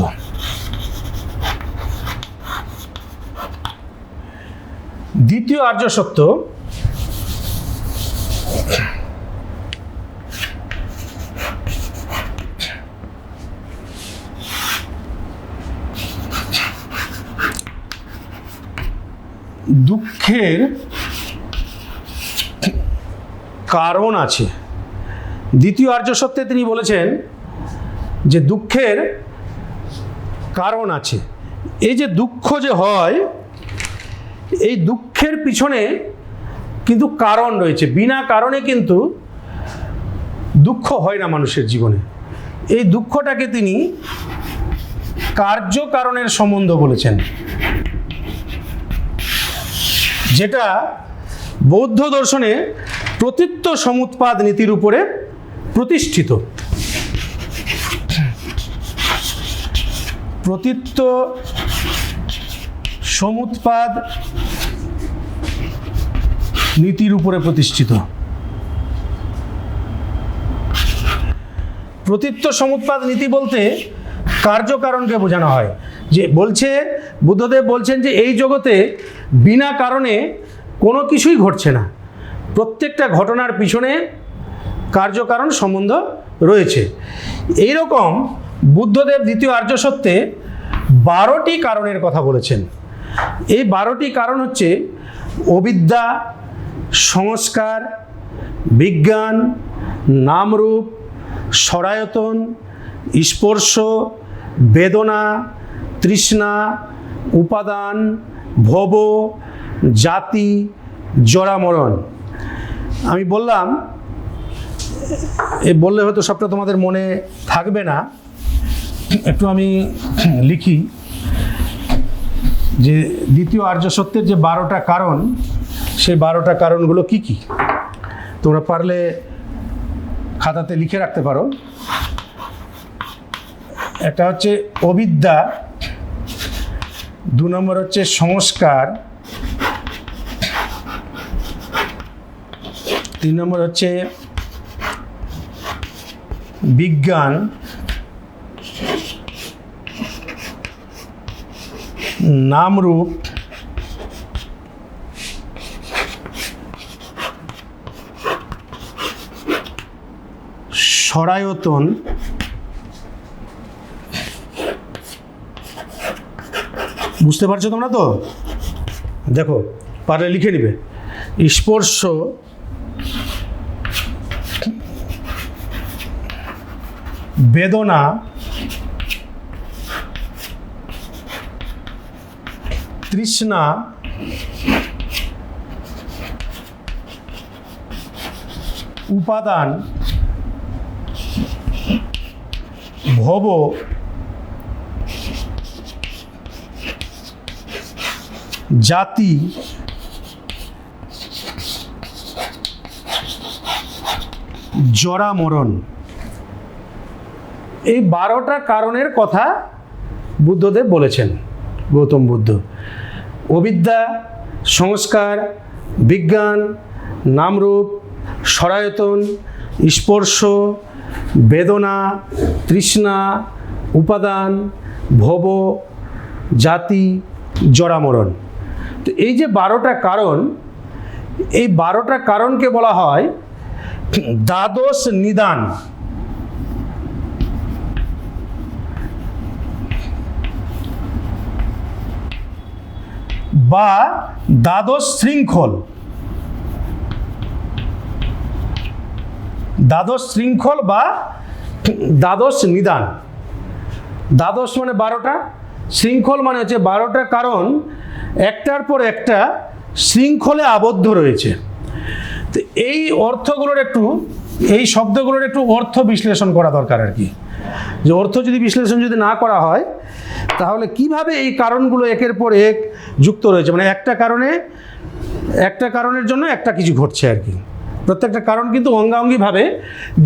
দ্বিতীয় আর্য সত্য দুঃখের কারণ আছে। দ্বিতীয় আর্য সত্যে তিনি বলেছেন যে দুঃখের কারণ আছে। এই যে দুঃখ যে হয়, এই দুঃখের পিছনে কিন্তু কারণ রয়েছে। বিনা কারণে কিন্তু দুঃখ হয় না মানুষের জীবনে। এই দুঃখটাকে তিনি কার্যকারণের সম্বন্ধ বলেছেন, যেটা বৌদ্ধ দর্শনে প্রতীত্য সমুৎপাদ নীতির উপরে প্রতিষ্ঠিত। প্রতীত্য সমুৎপাদ নীতির উপরে প্রতিষ্ঠিত। প্রতীত্য সমুৎপাদ নীতি বলতে কার্যকারণকে বোঝানো হয়। যে বলছে, বুদ্ধদেব বলছেন যে এই জগতে বিনা কারণে কোনো কিছুই ঘটছে না, প্রত্যেকটা ঘটনার পিছনে কার্যকারণ সম্বন্ধ রয়েছে। এই রকম বুদ্ধদেব দ্বিতীয় আর্য সত্যে 12টি কারণের কথা বলেছেন। এই 12টি কারণ হচ্ছে অবিদ্যা, সংস্কার, বিজ্ঞান, নামরূপ, সরায়তন, স্পর্শ, বেদনা, তৃষ্ণা, উপাদান, ভব, জাতি, জরামরণ। আমি বললাম, এ বললে হয়তো সবটা তোমাদের মনে থাকবে না, একটু আমি লিখি যে দ্বিতীয় আর্য সত্যের যে 12টা কারণ, সেই 12টা কারণগুলো কি কি তোমরা পারলে খাতাতে লিখে রাখতে পারো। একটা হচ্ছে অবিদ্যা, 2 নম্বর হচ্ছে সংস্কার, 3 নম্বর হচ্ছে বিজ্ঞান, নামরূপ, সরায়তন, বুঝতে পারছো তোমরা তো? দেখো পারলে লিখে নিবে। স্পর্শ, বেদনা, তৃষ্ণা, উপাদান, ভব, জাতি, জরা মরণ। এই 12টা কারণের কথা বুদ্ধদেব বলেছেন, গৌতম বুদ্ধ। অবিদ্যা, সংস্কার, বিজ্ঞান, নামরূপ, সরায়তন, স্পর্শ, বেদনা, তৃষ্ণা, উপাদান, ভব, জাতি, জরামরণ। তো এই যে 12টা কারণ, এই 12টা কারণকে বলা হয় দ্বাদশ নিদান বা দ্বাদশ শৃঙ্খল। দ্বাদশ শৃঙ্খল বা দ্বাদশ নিদান। দ্বাদশ মানে 12টা, শৃঙ্খল মানে হচ্ছে 12টা কারণ একটার পর একটা শৃঙ্খলে আবদ্ধ রয়েছে। তো এই অর্থগুলোর একটু, এই শব্দগুলোর একটু অর্থ বিশ্লেষণ করা দরকার আর কি। যে অর্থ যদি বিশ্লেষণ যদি না করা হয়, তাহলে কিভাবে এই কারণগুলো একের পর এক যুক্ত রয়েছে, মানে একটা কারণের জন্য একটা কিছু ঘটছে আর কি। প্রত্যেকটা কারণ কিন্তু অঙ্গাঙ্গিভাবে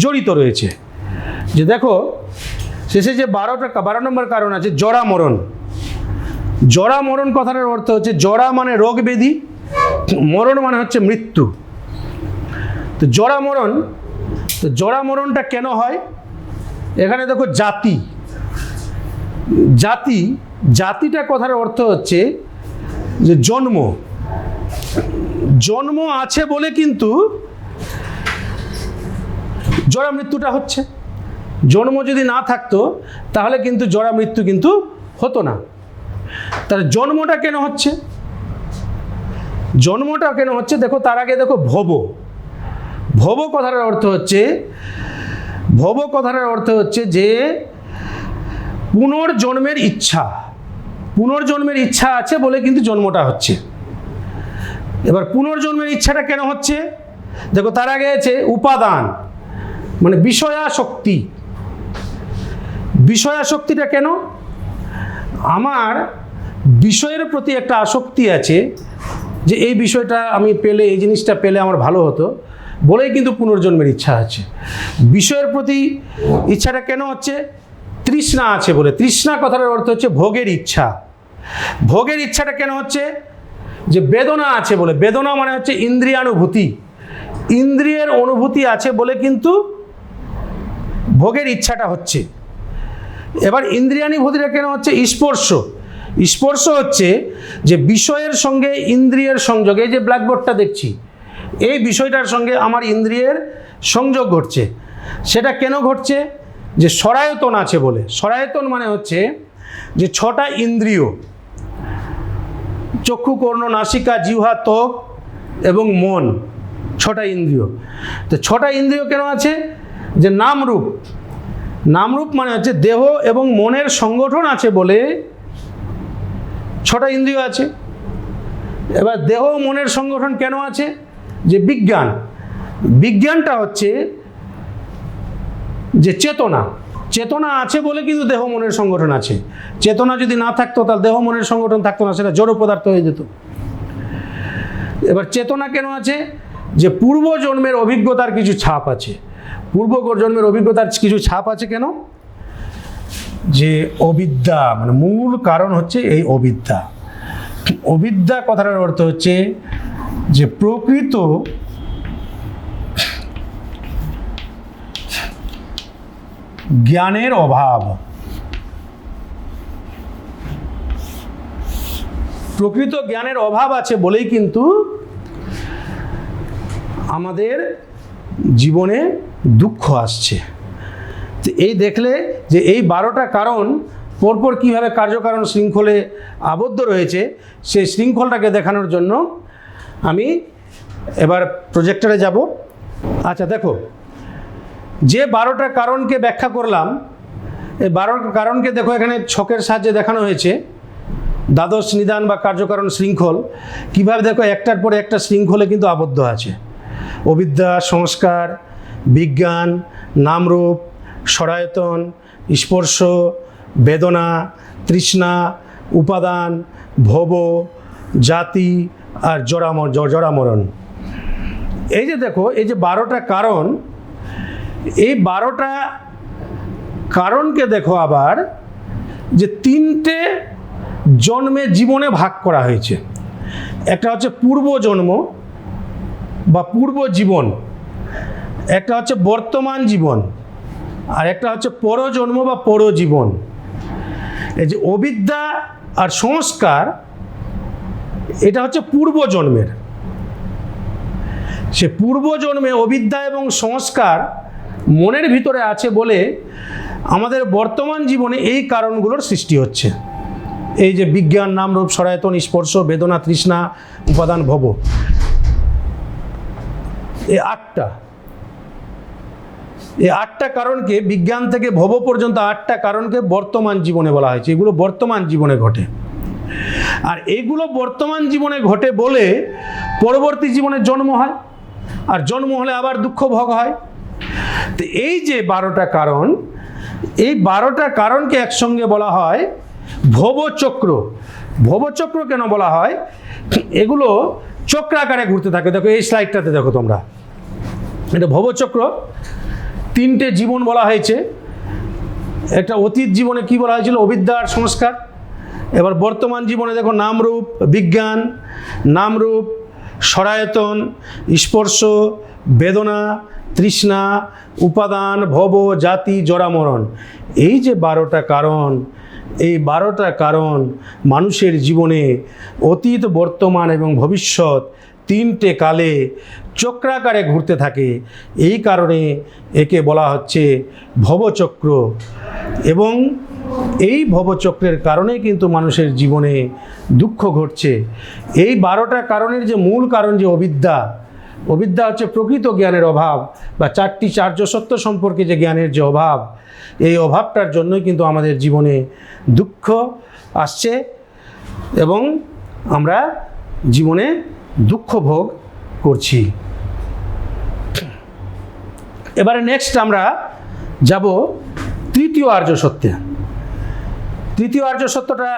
জড়িত রয়েছে। যে দেখো শেষে যে 12 নম্বর কারণ আছে জরা মরণ। জরা মরণ কথাটার অর্থ হচ্ছে, জরা মানে রোগ ব্যাধি, মরণ মানে হচ্ছে মৃত্যু। তো জরা মরণ, তো জরা মরণটা কেন হয়? এখানে দেখো জাতি, জাতি, জাতিটা কথার অর্থ হচ্ছে যে জন্ম। জন্ম আছে বলে কিন্তু জরা মৃত্যুটা হচ্ছে। জন্ম যদি না থাকতো তাহলে কিন্তু জরা মৃত্যু কিন্তু হতো না। তার জন্মটা কেন হচ্ছে? জন্মটা কেন হচ্ছে দেখো, তার আগে দেখো ভব। ভব কথার অর্থ হচ্ছে, ভব কথার অর্থ হচ্ছে যে পুনর্জন্মের ইচ্ছা। পুনর্জন্মের ইচ্ছা আছে বলে কিন্তু জন্মটা হচ্ছে। এবার পুনর্জন্মের ইচ্ছাটা কেন হচ্ছে দেখো, তার আগে আছে উপাদান, মানে বিষয়াসক্তি। বিষয়াসক্তিটা কেন? আমার বিষয়ের প্রতি একটা আসক্তি আছে, যে এই বিষয়টা আমি পেলে, এই জিনিসটা পেলে আমার ভালো হতো বলেই কিন্তু পুনর্জন্মের ইচ্ছা আছে। বিষয়ের প্রতি ইচ্ছাটা কেন হচ্ছে? তৃষ্ণা আছে বলে। তৃষ্ণা কথার অর্থ হচ্ছে ভোগের ইচ্ছা। ভোগের ইচ্ছাটা কেন হচ্ছে? যে বেদনা আছে বলে। বেদনা মানে হচ্ছে ইন্দ্রিয়ানুভূতি। ইন্দ্রিয়ের অনুভূতি আছে বলে কিন্তু ভোগের ইচ্ছাটা হচ্ছে। এবার ইন্দ্রিয়ানুভূতিটা কেন হচ্ছে? স্পর্শ। স্পর্শ হচ্ছে যে বিষয়ের সঙ্গে ইন্দ্রিয়ের সংযোগ। এই যে ব্ল্যাকবোর্ডটা দেখছি, এই বিষয়টার সঙ্গে আমার ইন্দ্রিয়ের সংযোগ ঘটছে। সেটা কেন ঘটছে? যে সরায়তন আছে বলে। সরায়তন মানে হচ্ছে যে 6টা ইন্দ্রিয়, চক্ষু, কর্ণ, নাসিকা, জিহ্বা, ত্বক এবং মন, 6টা ইন্দ্রিয়। তো 6টা ইন্দ্রিয় কেন আছে? যে নামরূপ। নামরূপ মানে হচ্ছে দেহ এবং মনের সংগঠন আছে বলে 6টা ইন্দ্রিয় আছে। এবার দেহ ও মনের সংগঠন কেন আছে? যে বিজ্ঞান। বিজ্ঞানটা হচ্ছে যে চেতনা, চেতনা আছে বলে কিন্তু দেহ মনের সংগঠন আছে। চেতনা যদি না থাকতো তাহলে দেহ মনের সংগঠন থাকতো না, সেটা জড় পদার্থ হয়ে যেত। এবার চেতনা কেন আছে? যে পূর্বজন্মের অভিজ্ঞতার কিছু ছাপ আছে। পূর্বজন্মের অভিজ্ঞতার কিছু ছাপ আছে কেন? যে অবিদ্যা, মানে মূল কারণ হচ্ছে এই অবিদ্যা। অবিদ্যা কথাটার অর্থ হচ্ছে যে প্রকৃত জ্ঞানের অভাব। প্রকৃত জ্ঞানের অভাব আছে বলেই কিন্তু আমাদের জীবনে দুঃখ আসছে। তো এই দেখলে যে এই 12টা কারণ পরপর কীভাবে কার্যকারণ শৃঙ্খলে আবদ্ধ রয়েছে, সেই শৃঙ্খলটাকে দেখানোর জন্য আমি এবার প্রজেক্টরে যাব। আচ্ছা দেখো, যে 12টা কারণকে ব্যাখ্যা করলাম, এই 12টা কারণকে দেখো এখানে ছকের সাহায্যে দেখানো হয়েছে। দ্বাদশ নিদান বা কার্যকারণ শৃঙ্খল কীভাবে দেখো একটার পরে একটা শৃঙ্খলে কিন্তু আবদ্ধ আছে। অবিদ্যা, সংস্কার, বিজ্ঞান, নামরূপ, সরায়তন, স্পর্শ, বেদনা, তৃষ্ণা, উপাদান, ভব, জাতি আর জরামরণ। এই যে দেখো, এই যে 12টা কারণ, এই 12টা কারণকে দেখো আবার যে 3টে জন্মে জীবনে ভাগ করা হয়েছে। একটা হচ্ছে পূর্বজন্ম বা পূর্ব জীবন, একটা হচ্ছে বর্তমান জীবন, আর একটা হচ্ছে পরজন্ম বা পরজীবন। এই যে অবিদ্যা আর সংস্কার, এটা হচ্ছে পূর্বজন্মের। সে পূর্বজন্মে অবিদ্যা এবং সংস্কার মনের ভিতরে আছে বলে আমাদের বর্তমান জীবনে এই কারণগুলোর সৃষ্টি হচ্ছে। এই যে বিজ্ঞান, নামরূপ, সরায়তন, স্পর্শ, বেদনা, তৃষ্ণা, উপাদান, ভব, এই 8টা কারণকে, বিজ্ঞান থেকে ভব পর্যন্ত 8টা কারণকে বর্তমান জীবনে বলা হয়েছে। এগুলো বর্তমান জীবনে ঘটে, আর এইগুলো বর্তমান জীবনে ঘটে বলে পরবর্তী জীবনে জন্ম হয়, আর জন্ম হলে আবার দুঃখ ভোগ হয়। তো এই যে 12টা কারণ, এই 12টা কারণকে একসঙ্গে বলা হয় ভবচক্র। ভবচক্র কেন বলা হয়? এগুলো চক্রাকারে ঘুরতে থাকে। দেখো এই স্লাইডটাতে দেখো তোমরা, এটা ভবচক্র। 3টে জীবন বলা হয়েছে। একটা অতীত জীবনে কি বলা হয়েছিল? অবিদ্যা আর সংস্কার। এবার বর্তমান জীবনে দেখো নামরূপ, বিজ্ঞান, নামরূপ, সরায়তন, স্পর্শ, বেদনা, তৃষ্ণা, উপাদান, ভব, জাতি, জরামরণ। এই যে 12টা কারণ, এই 12টা কারণ মানুষের জীবনে অতীত, বর্তমান এবং ভবিষ্যৎ 3টে কালে চক্রাকারে ঘুরতে থাকে। এই কারণে একে বলা হচ্ছে ভবচক্র। এবং এই ভবচক্রের কারণে কিন্তু মানুষের জীবনে দুঃখ ঘটছে। এই 12টা কারণের যে মূল কারণ যে অবিদ্যা, অবিদ্যা হচ্ছে প্রকৃত জ্ঞানের অভাব বা 4টি চার্য সত্য সম্পর্কে যে জ্ঞানের যে অভাব, এই অভাবটার জন্যই কিন্তু আমাদের জীবনে দুঃখ আসছে এবং আমরা জীবনে দুঃখ ভোগ করছি। এবারে নেক্সট আমরা যাব তৃতীয় আর্য সত্যে। তৃতীয় আর্য সত্যটা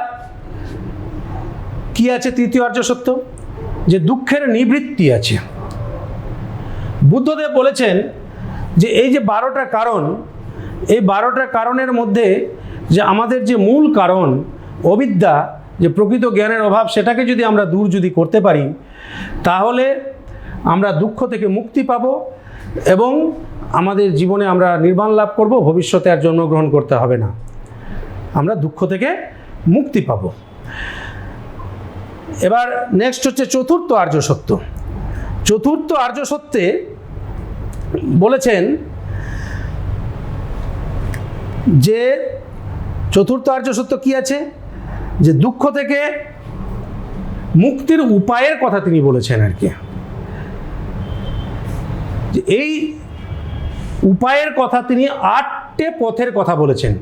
কি আছে? তৃতীয় আর্য সত্য যে দুঃখের নিবৃত্তি আছে। বুদ্ধদেব বলেছেন যে এই যে 12টা কারণ, এই 12টা কারণের মধ্যে যে আমাদের যে মূল কারণ অবিদ্যা, যে প্রকৃত জ্ঞানের অভাব, সেটাকে যদি আমরা দূর যদি করতে পারি তাহলে আমরা দুঃখ থেকে মুক্তি পাব এবং আমাদের জীবনে আমরা নির্বাণ লাভ করব। ভবিষ্যতে আর জন্মগ্রহণ করতে হবে না, আমরা দুঃখ থেকে মুক্তি পাব। এবার নেক্সট হচ্ছে চতুর্থ আর্য সত্য। চতুর্থ আর্য সত্যে বলেছেন যে চতুর্থ আর্য সত্য কি আছে? যে দুঃখ থেকে মুক্তির উপায়ের কথা তিনি বলেছেন আর কি। যে এই উপায়ের কথা তিনি 8টে পথের কথা বলেছেন।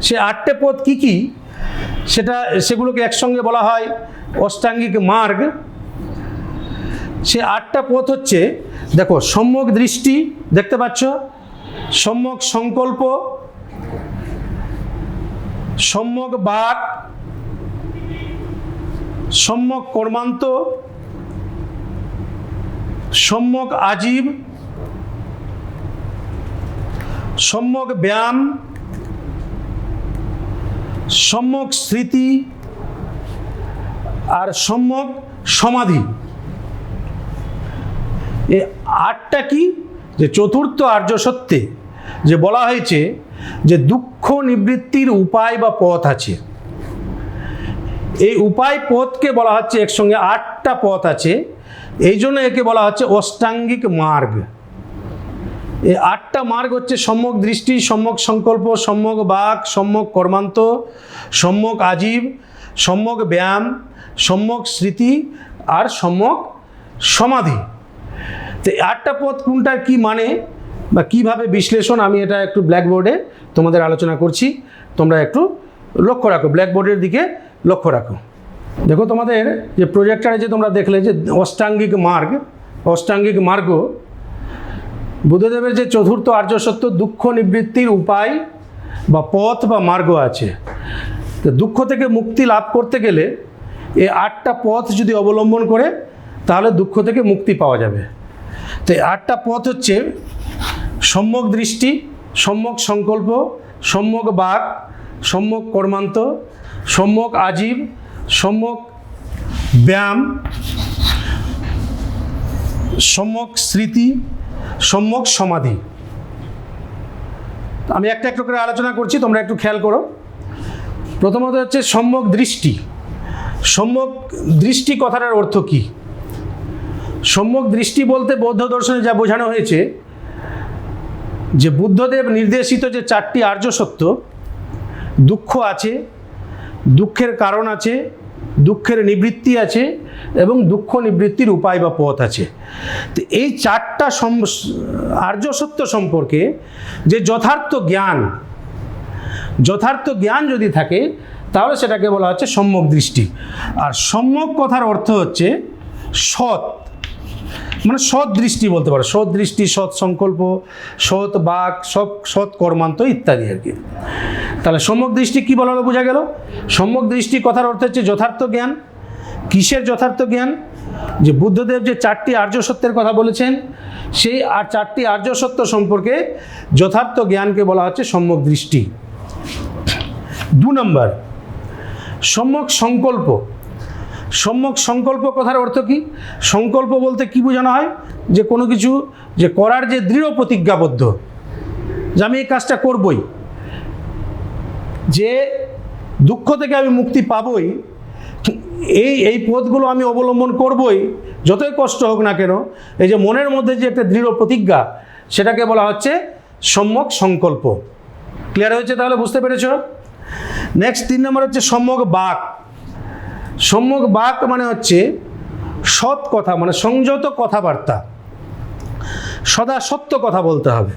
সে 8টে পথ কি কি সেগুলোকে একসঙ্গে বলা হয় অষ্টাঙ্গিক মার্গ। সে 8টা পথ হচ্ছে, দেখো, সম্যক দৃষ্টি দেখতে পাচ্ছ, সম্যক সংকল্প, সম্যক বাক, সম্যক কর্মান্ত, সম্যক আজীব, সম্যক ব্যায়াম, সম্যক স্মৃতি আর সম্যক সমাধি। এই 8টা কি, যে চতুর্থ আর্য সত্যে যে বলা হয়েছে যে দুঃখ নিবৃত্তির উপায় বা পথ আছে, এই উপায় পথকে বলা হচ্ছে, একসঙ্গে 8টা পথ আছে, এই জন্য একে বলা হচ্ছে অষ্টাঙ্গিক মার্গ। এই 8টা মার্গ হচ্ছে সম্যক দৃষ্টি, সম্যক সংকল্প, সম্যক বাক, সম্যক কর্মান্ত, সম্যক আজীব, সম্যক ব্যায়াম, সম্যক স্মৃতি আর সম্যক সমাধি। তো 8টা পথ কোনটার কি মানে বা কিভাবে বিশ্লেষণ, আমি এটা একটু ব্ল্যাকবোর্ডে তোমাদের আলোচনা করছি, তোমরা একটু লক্ষ্য রাখো, ব্ল্যাকবোর্ডের দিকে লক্ষ্য রাখো। দেখো, তোমাদের যে প্রজেক্টরে যে তোমরা দেখলে যে অষ্টাঙ্গিক মার্গ, অষ্টাঙ্গিক মার্গ বুদ্ধদেবের যে চতুর্থ আর্য সত্য দুঃখ নিবৃত্তির উপায় বা পথ বা মার্গ আছে। তো দুঃখ থেকে মুক্তি লাভ করতে গেলে এই 8টা পথ যদি অবলম্বন করে তাহলে দুঃখ থেকে মুক্তি পাওয়া যাবে। তো এই 8টা পথ হচ্ছে সম্যক দৃষ্টি, সম্যক সংকল্প, সম্যক বাক, সম্যক কর্মান্ত, সম্যক আজীব, সম্যক ব্যায়াম, সম্যক স্মৃতি, সম্যক সমাধি। আমি একটা একটা করে আলোচনা করছি, তোমরা একটু খেয়াল করো। প্রথমত হচ্ছে সম্যক দৃষ্টি। সম্যক দৃষ্টি কথাটার অর্থ কি? সম্যক দৃষ্টি বলতে বৌদ্ধ দর্শনে যা বোঝানো হয়েছে যে বুদ্ধদেব নির্দেশিত যে 4টি আর্য সত্য, দুঃখ আছে, দুঃখের কারণ আছে, দুঃখের নিবৃত্তি আছে এবং দুঃখ নিবৃত্তির উপায় বা পথ আছে। তো এই 4টা আর্য সত্য সম্পর্কে যে যথার্থ জ্ঞান যদি থাকে তাহলে সেটাকে বলা হচ্ছে সম্যক দৃষ্টি। আর সম্যক কথার অর্থ হচ্ছে সৎ, মানে সৎ দৃষ্টি বলতে পারো, সৎ দৃষ্টি, সৎ সংকল্প, সৎ বাক, সৎ কর্মান্ত ইত্যাদি আর কি। তাহলে সম্যক দৃষ্টি কি বলা হলো, বোঝা গেল। সম্যক দৃষ্টি কথার অর্থ হচ্ছে যথার্থ জ্ঞান। কিসের যথার্থ জ্ঞান? যে বুদ্ধদেব যে 4টি আর্য সত্যের কথা বলেছেন, সেই 4টি আর্য সত্য সম্পর্কে যথার্থ জ্ঞানকে বলা হচ্ছে সম্যক দৃষ্টি। 2 নম্বর, সম্যক সংকল্প। সম্যক সংকল্প কথার অর্থ কি? সংকল্প বলতে কি বোঝানো হয়? যে কোনো কিছু যে করার যে দৃঢ় প্রতিজ্ঞাবদ্ধ, যে আমি এই কাজটা করবই, যে দুঃখ থেকে আমি মুক্তি পাবই, এই পথগুলো আমি অবলম্বন করবই, যতই কষ্ট হোক না কেন। এই যে মনের মধ্যে যে একটা দৃঢ় প্রতিজ্ঞা, সেটাকে বলা হচ্ছে সম্যক সংকল্প। ক্লিয়ার হয়েছে? তাহলে বুঝতে পেরেছ? নেক্সট 3 নম্বর হচ্ছে সম্যক বাক। সম্যক বাক মানে হচ্ছে সৎ কথা, মানে সংযত কথাবার্তা, সদা সত্য কথা বলতে হবে,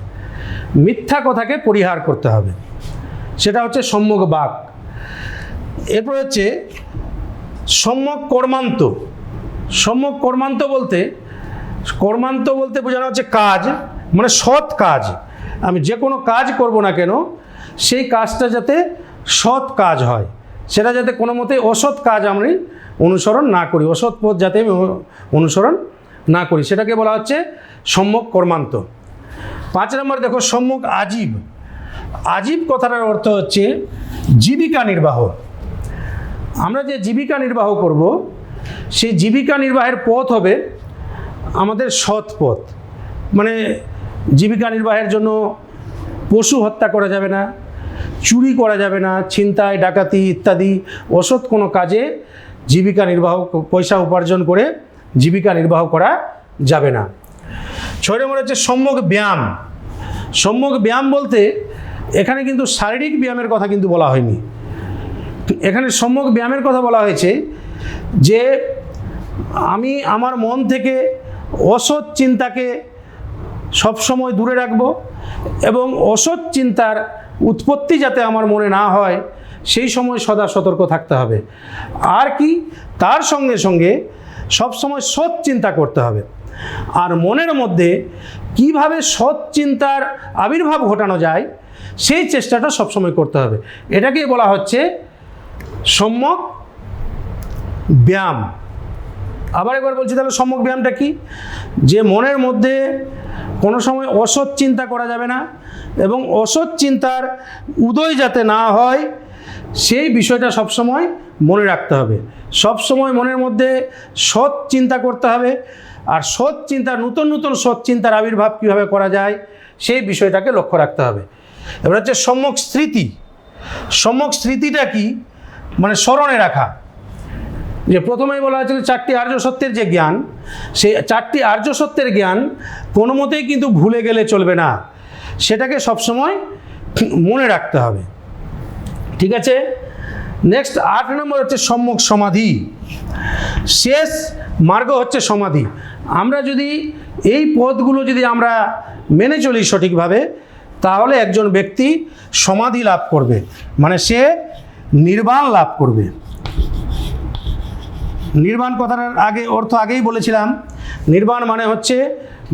মিথ্যা কথাকে পরিহার করতে হবে, সেটা হচ্ছে সম্যক বাক। এরপর হচ্ছে সম্যক কর্মান্ত। সম্যক কর্মান্ত বলতে বোঝানো হচ্ছে কাজ, মানে সৎ কাজ। আমি যে কোনো কাজ করব না কেন, সেই কাজটা যাতে সৎ কাজ হয়, সেটা যাতে কোনো মতেই অসৎ কাজ আমি অনুসরণ না করি, অসৎ পথ যাতে আমি অনুসরণ না করি, সেটাকে বলা হচ্ছে সম্যক কর্মান্ত। 5 নম্বর দেখো, সম্যক আজীব। আজীব কথাটার অর্থ হচ্ছে জীবিকা নির্বাহ। আমরা যে জীবিকা নির্বাহ করব, সেই জীবিকা নির্বাহের পথ হবে আমাদের সৎ পথ। মানে জীবিকা নির্বাহের জন্য পশু হত্যা করা যাবে না, চুরি করা যাবে না, ছিনতাই ডাকাতি ইত্যাদি অসৎ কোনো কাজে জীবিকা নির্বাহ, পয়সা উপার্জন করে জীবিকা নির্বাহ করা যাবে না। 6 নম্বর হচ্ছে সম্যক ব্যায়াম। সম্যক ব্যায়াম বলতে এখানে কিন্তু শারীরিক ব্যায়ামের কথা কিন্তু বলা হয়নি, এখানে সম্যক ব্যায়ামের কথা বলা হয়েছে যে আমি আমার মন থেকে অসৎ চিন্তাকে সবসময় দূরে রাখব এবং অসৎ চিন্তার উৎপত্তি যাতে আমার মনে না হয় সেই সময় সদা সতর্ক থাকতে হবে। আর কি, তার সঙ্গে সঙ্গে সবসময় সৎ চিন্তা করতে হবে। আর মনের মধ্যে কিভাবে সৎ চিন্তার আবির্ভাব ঘটানো যায় সেই চেষ্টাটা সবসময় করতে হবে। এটাকেই বলা হচ্ছে সম্যক ব্যায়াম। আবার একবার বলছি, তাহলে সম্যক ব্যায়ামটা কি? যে মনের মধ্যে কোনো সময় অসৎ চিন্তা করা যাবে না এবং অসৎ চিন্তার উদয় যাতে না হয় সেই বিষয়টা সবসময় মনে রাখতে হবে। সবসময় মনের মধ্যে সৎ চিন্তা করতে হবে, আর সৎ চিন্তা, নতুন নতুন সৎ চিন্তার আবির্ভাব কীভাবে করা যায় সেই বিষয়টাকে লক্ষ্য রাখতে হবে। এবার হচ্ছে সম্যক স্মৃতি। সম্যক স্মৃতিটা কি? মানে স্মরণে রাখা। যে প্রথমেই বলা হয়েছিল 4টি আর্য সত্যের যে জ্ঞান, সেই 4টি আর্য সত্যের জ্ঞান কোনো মতেই কিন্তু ভুলে গেলে চলবে না, সেটাকে সবসময় মনে রাখতে হবে। ঠিক আছে, নেক্সট 8 নম্বর হচ্ছে সম্যক সমাধি। শেষ মার্গ হচ্ছে সমাধি। আমরা যদি এই পথগুলো যদি আমরা মেনে চলি সঠিকভাবে, তাহলে একজন ব্যক্তি সমাধি লাভ করবে, মানে সে নির্বাণ লাভ করবে। নির্বাণ কথাটার অর্থ আগেই বলেছিলাম। নির্বাণ মানে হচ্ছে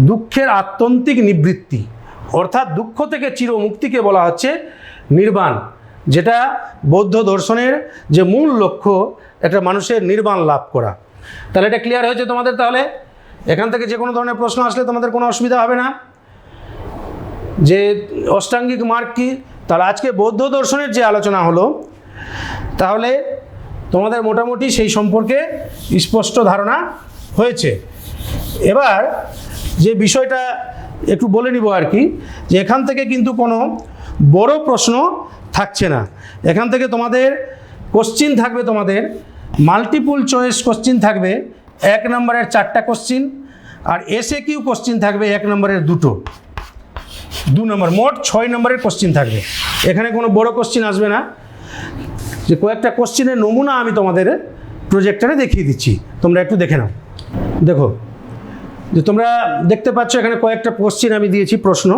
দুঃখের আত্যন্তিক নিবৃত্তি, অর্থাৎ দুঃখ থেকে চিরমুক্তিকে বলা হচ্ছে নির্বাণ, যেটা বৌদ্ধ দর্শনের যে মূল লক্ষ্য, একটা মানুষের নির্বাণ লাভ করা। তাহলে এটা ক্লিয়ার হয়েছে তোমাদের? তাহলে এখান থেকে যে কোনো ধরনের প্রশ্ন আসলে তোমাদের কোনো অসুবিধা হবে না। যে অষ্টাঙ্গিক মার্গ কি, তাহলে আজকে বৌদ্ধ দর্শনের যে আলোচনা হলো, তাহলে তোমাদের মোটামুটি সেই সম্পর্কে স্পষ্ট ধারণা হয়েছে। এবার যে বিষয়টা একটু বলে নিব আর কি, যে এখান থেকে কিন্তু কোনো বড় প্রশ্ন থাকছে না। এখান থেকে তোমাদের কোশ্চিন থাকবে, তোমাদের মাল্টিপল চয়েস কোশ্চিন থাকবে 1 নম্বরের 4টা কোশ্চিন, আর এসএকিউ কোশ্চিন থাকবে 1 নম্বরের 2 নম্বর, মোট 6 নম্বরের কোশ্চিন থাকবে। এখানে কোনো বড় কোশ্চিন আসবে না। যে কয়েকটা কোশ্চিনের নমুনা আমি তোমাদের প্রজেক্টরে দেখিয়ে দিচ্ছি, তোমরা একটু দেখে নাও। দেখো, যে তোমরা দেখতে পাচ্ছ এখানে কয়েকটা কোশ্চিন আমি দিয়েছি, প্রশ্ন।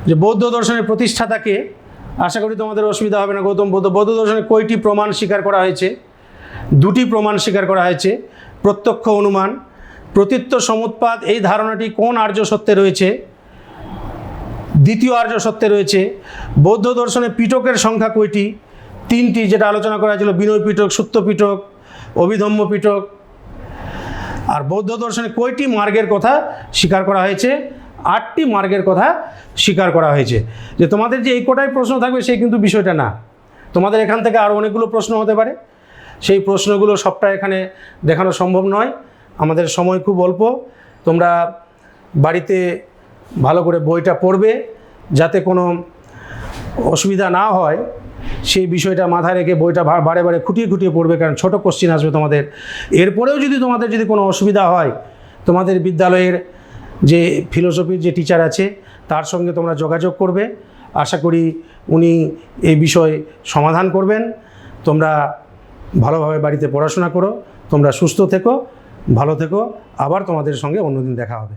যে বৌদ্ধ দর্শনের প্রতিষ্ঠাতাকে, আশা করি তোমাদের অসুবিধা হবে না। গৌতম বুদ্ধ। বৌদ্ধ দর্শনের কয়টি প্রমাণ স্বীকার করা হয়েছে? 2টি প্রমাণ স্বীকার করা হয়েছে। প্রত্যক্ষ অনুমান, প্রতীত্য সমুৎপাদ, এই ধারণাটি কোন আর্য সত্যে রয়েছে? দ্বিতীয় আর্য সত্যে রয়েছে। বৌদ্ধ দর্শনে পিটকের সংখ্যা কয়টি? 3টি, যেটা আলোচনা করা হয়েছিল, বিনয় পিটক, সুত্ত পিটক, অভিধম্ম পিটক। আর বৌদ্ধ দর্শনে কয়টি মার্গের কথা স্বীকার করা হয়েছে? 8টি মার্গের কথা স্বীকার করা হয়েছে। যে তোমাদের যে এই কটাই প্রশ্ন থাকবে সেই কিন্তু বিষয়টা না, তোমাদের এখান থেকে আরও অনেকগুলো প্রশ্ন হতে পারে। সেই প্রশ্নগুলো সবটা এখানে দেখানো সম্ভব নয়, আমাদের সময় খুব অল্প। তোমরা বাড়িতে ভালো করে বইটা পড়বে, যাতে কোনো অসুবিধা না হয় সেই বিষয়টা মাথায় রেখে বইটা বারে বারে খুঁটিয়ে খুঁটিয়ে পড়বে, কারণ ছোট কোশ্চিন আসবে তোমাদের। এরপরেও যদি তোমাদের কোনো অসুবিধা হয়, তোমাদের বিদ্যালয়ের যে ফিলোসফির যে টিচার আছে তার সঙ্গে তোমরা যোগাযোগ করবে। আশা করি উনি এই বিষয় সমাধান করবেন। তোমরা ভালোভাবে বাড়িতে পড়াশোনা করো, তোমরা সুস্থ থেকো, ভালো থেকো। আবার তোমাদের সঙ্গে অন্যদিন দেখা হবে।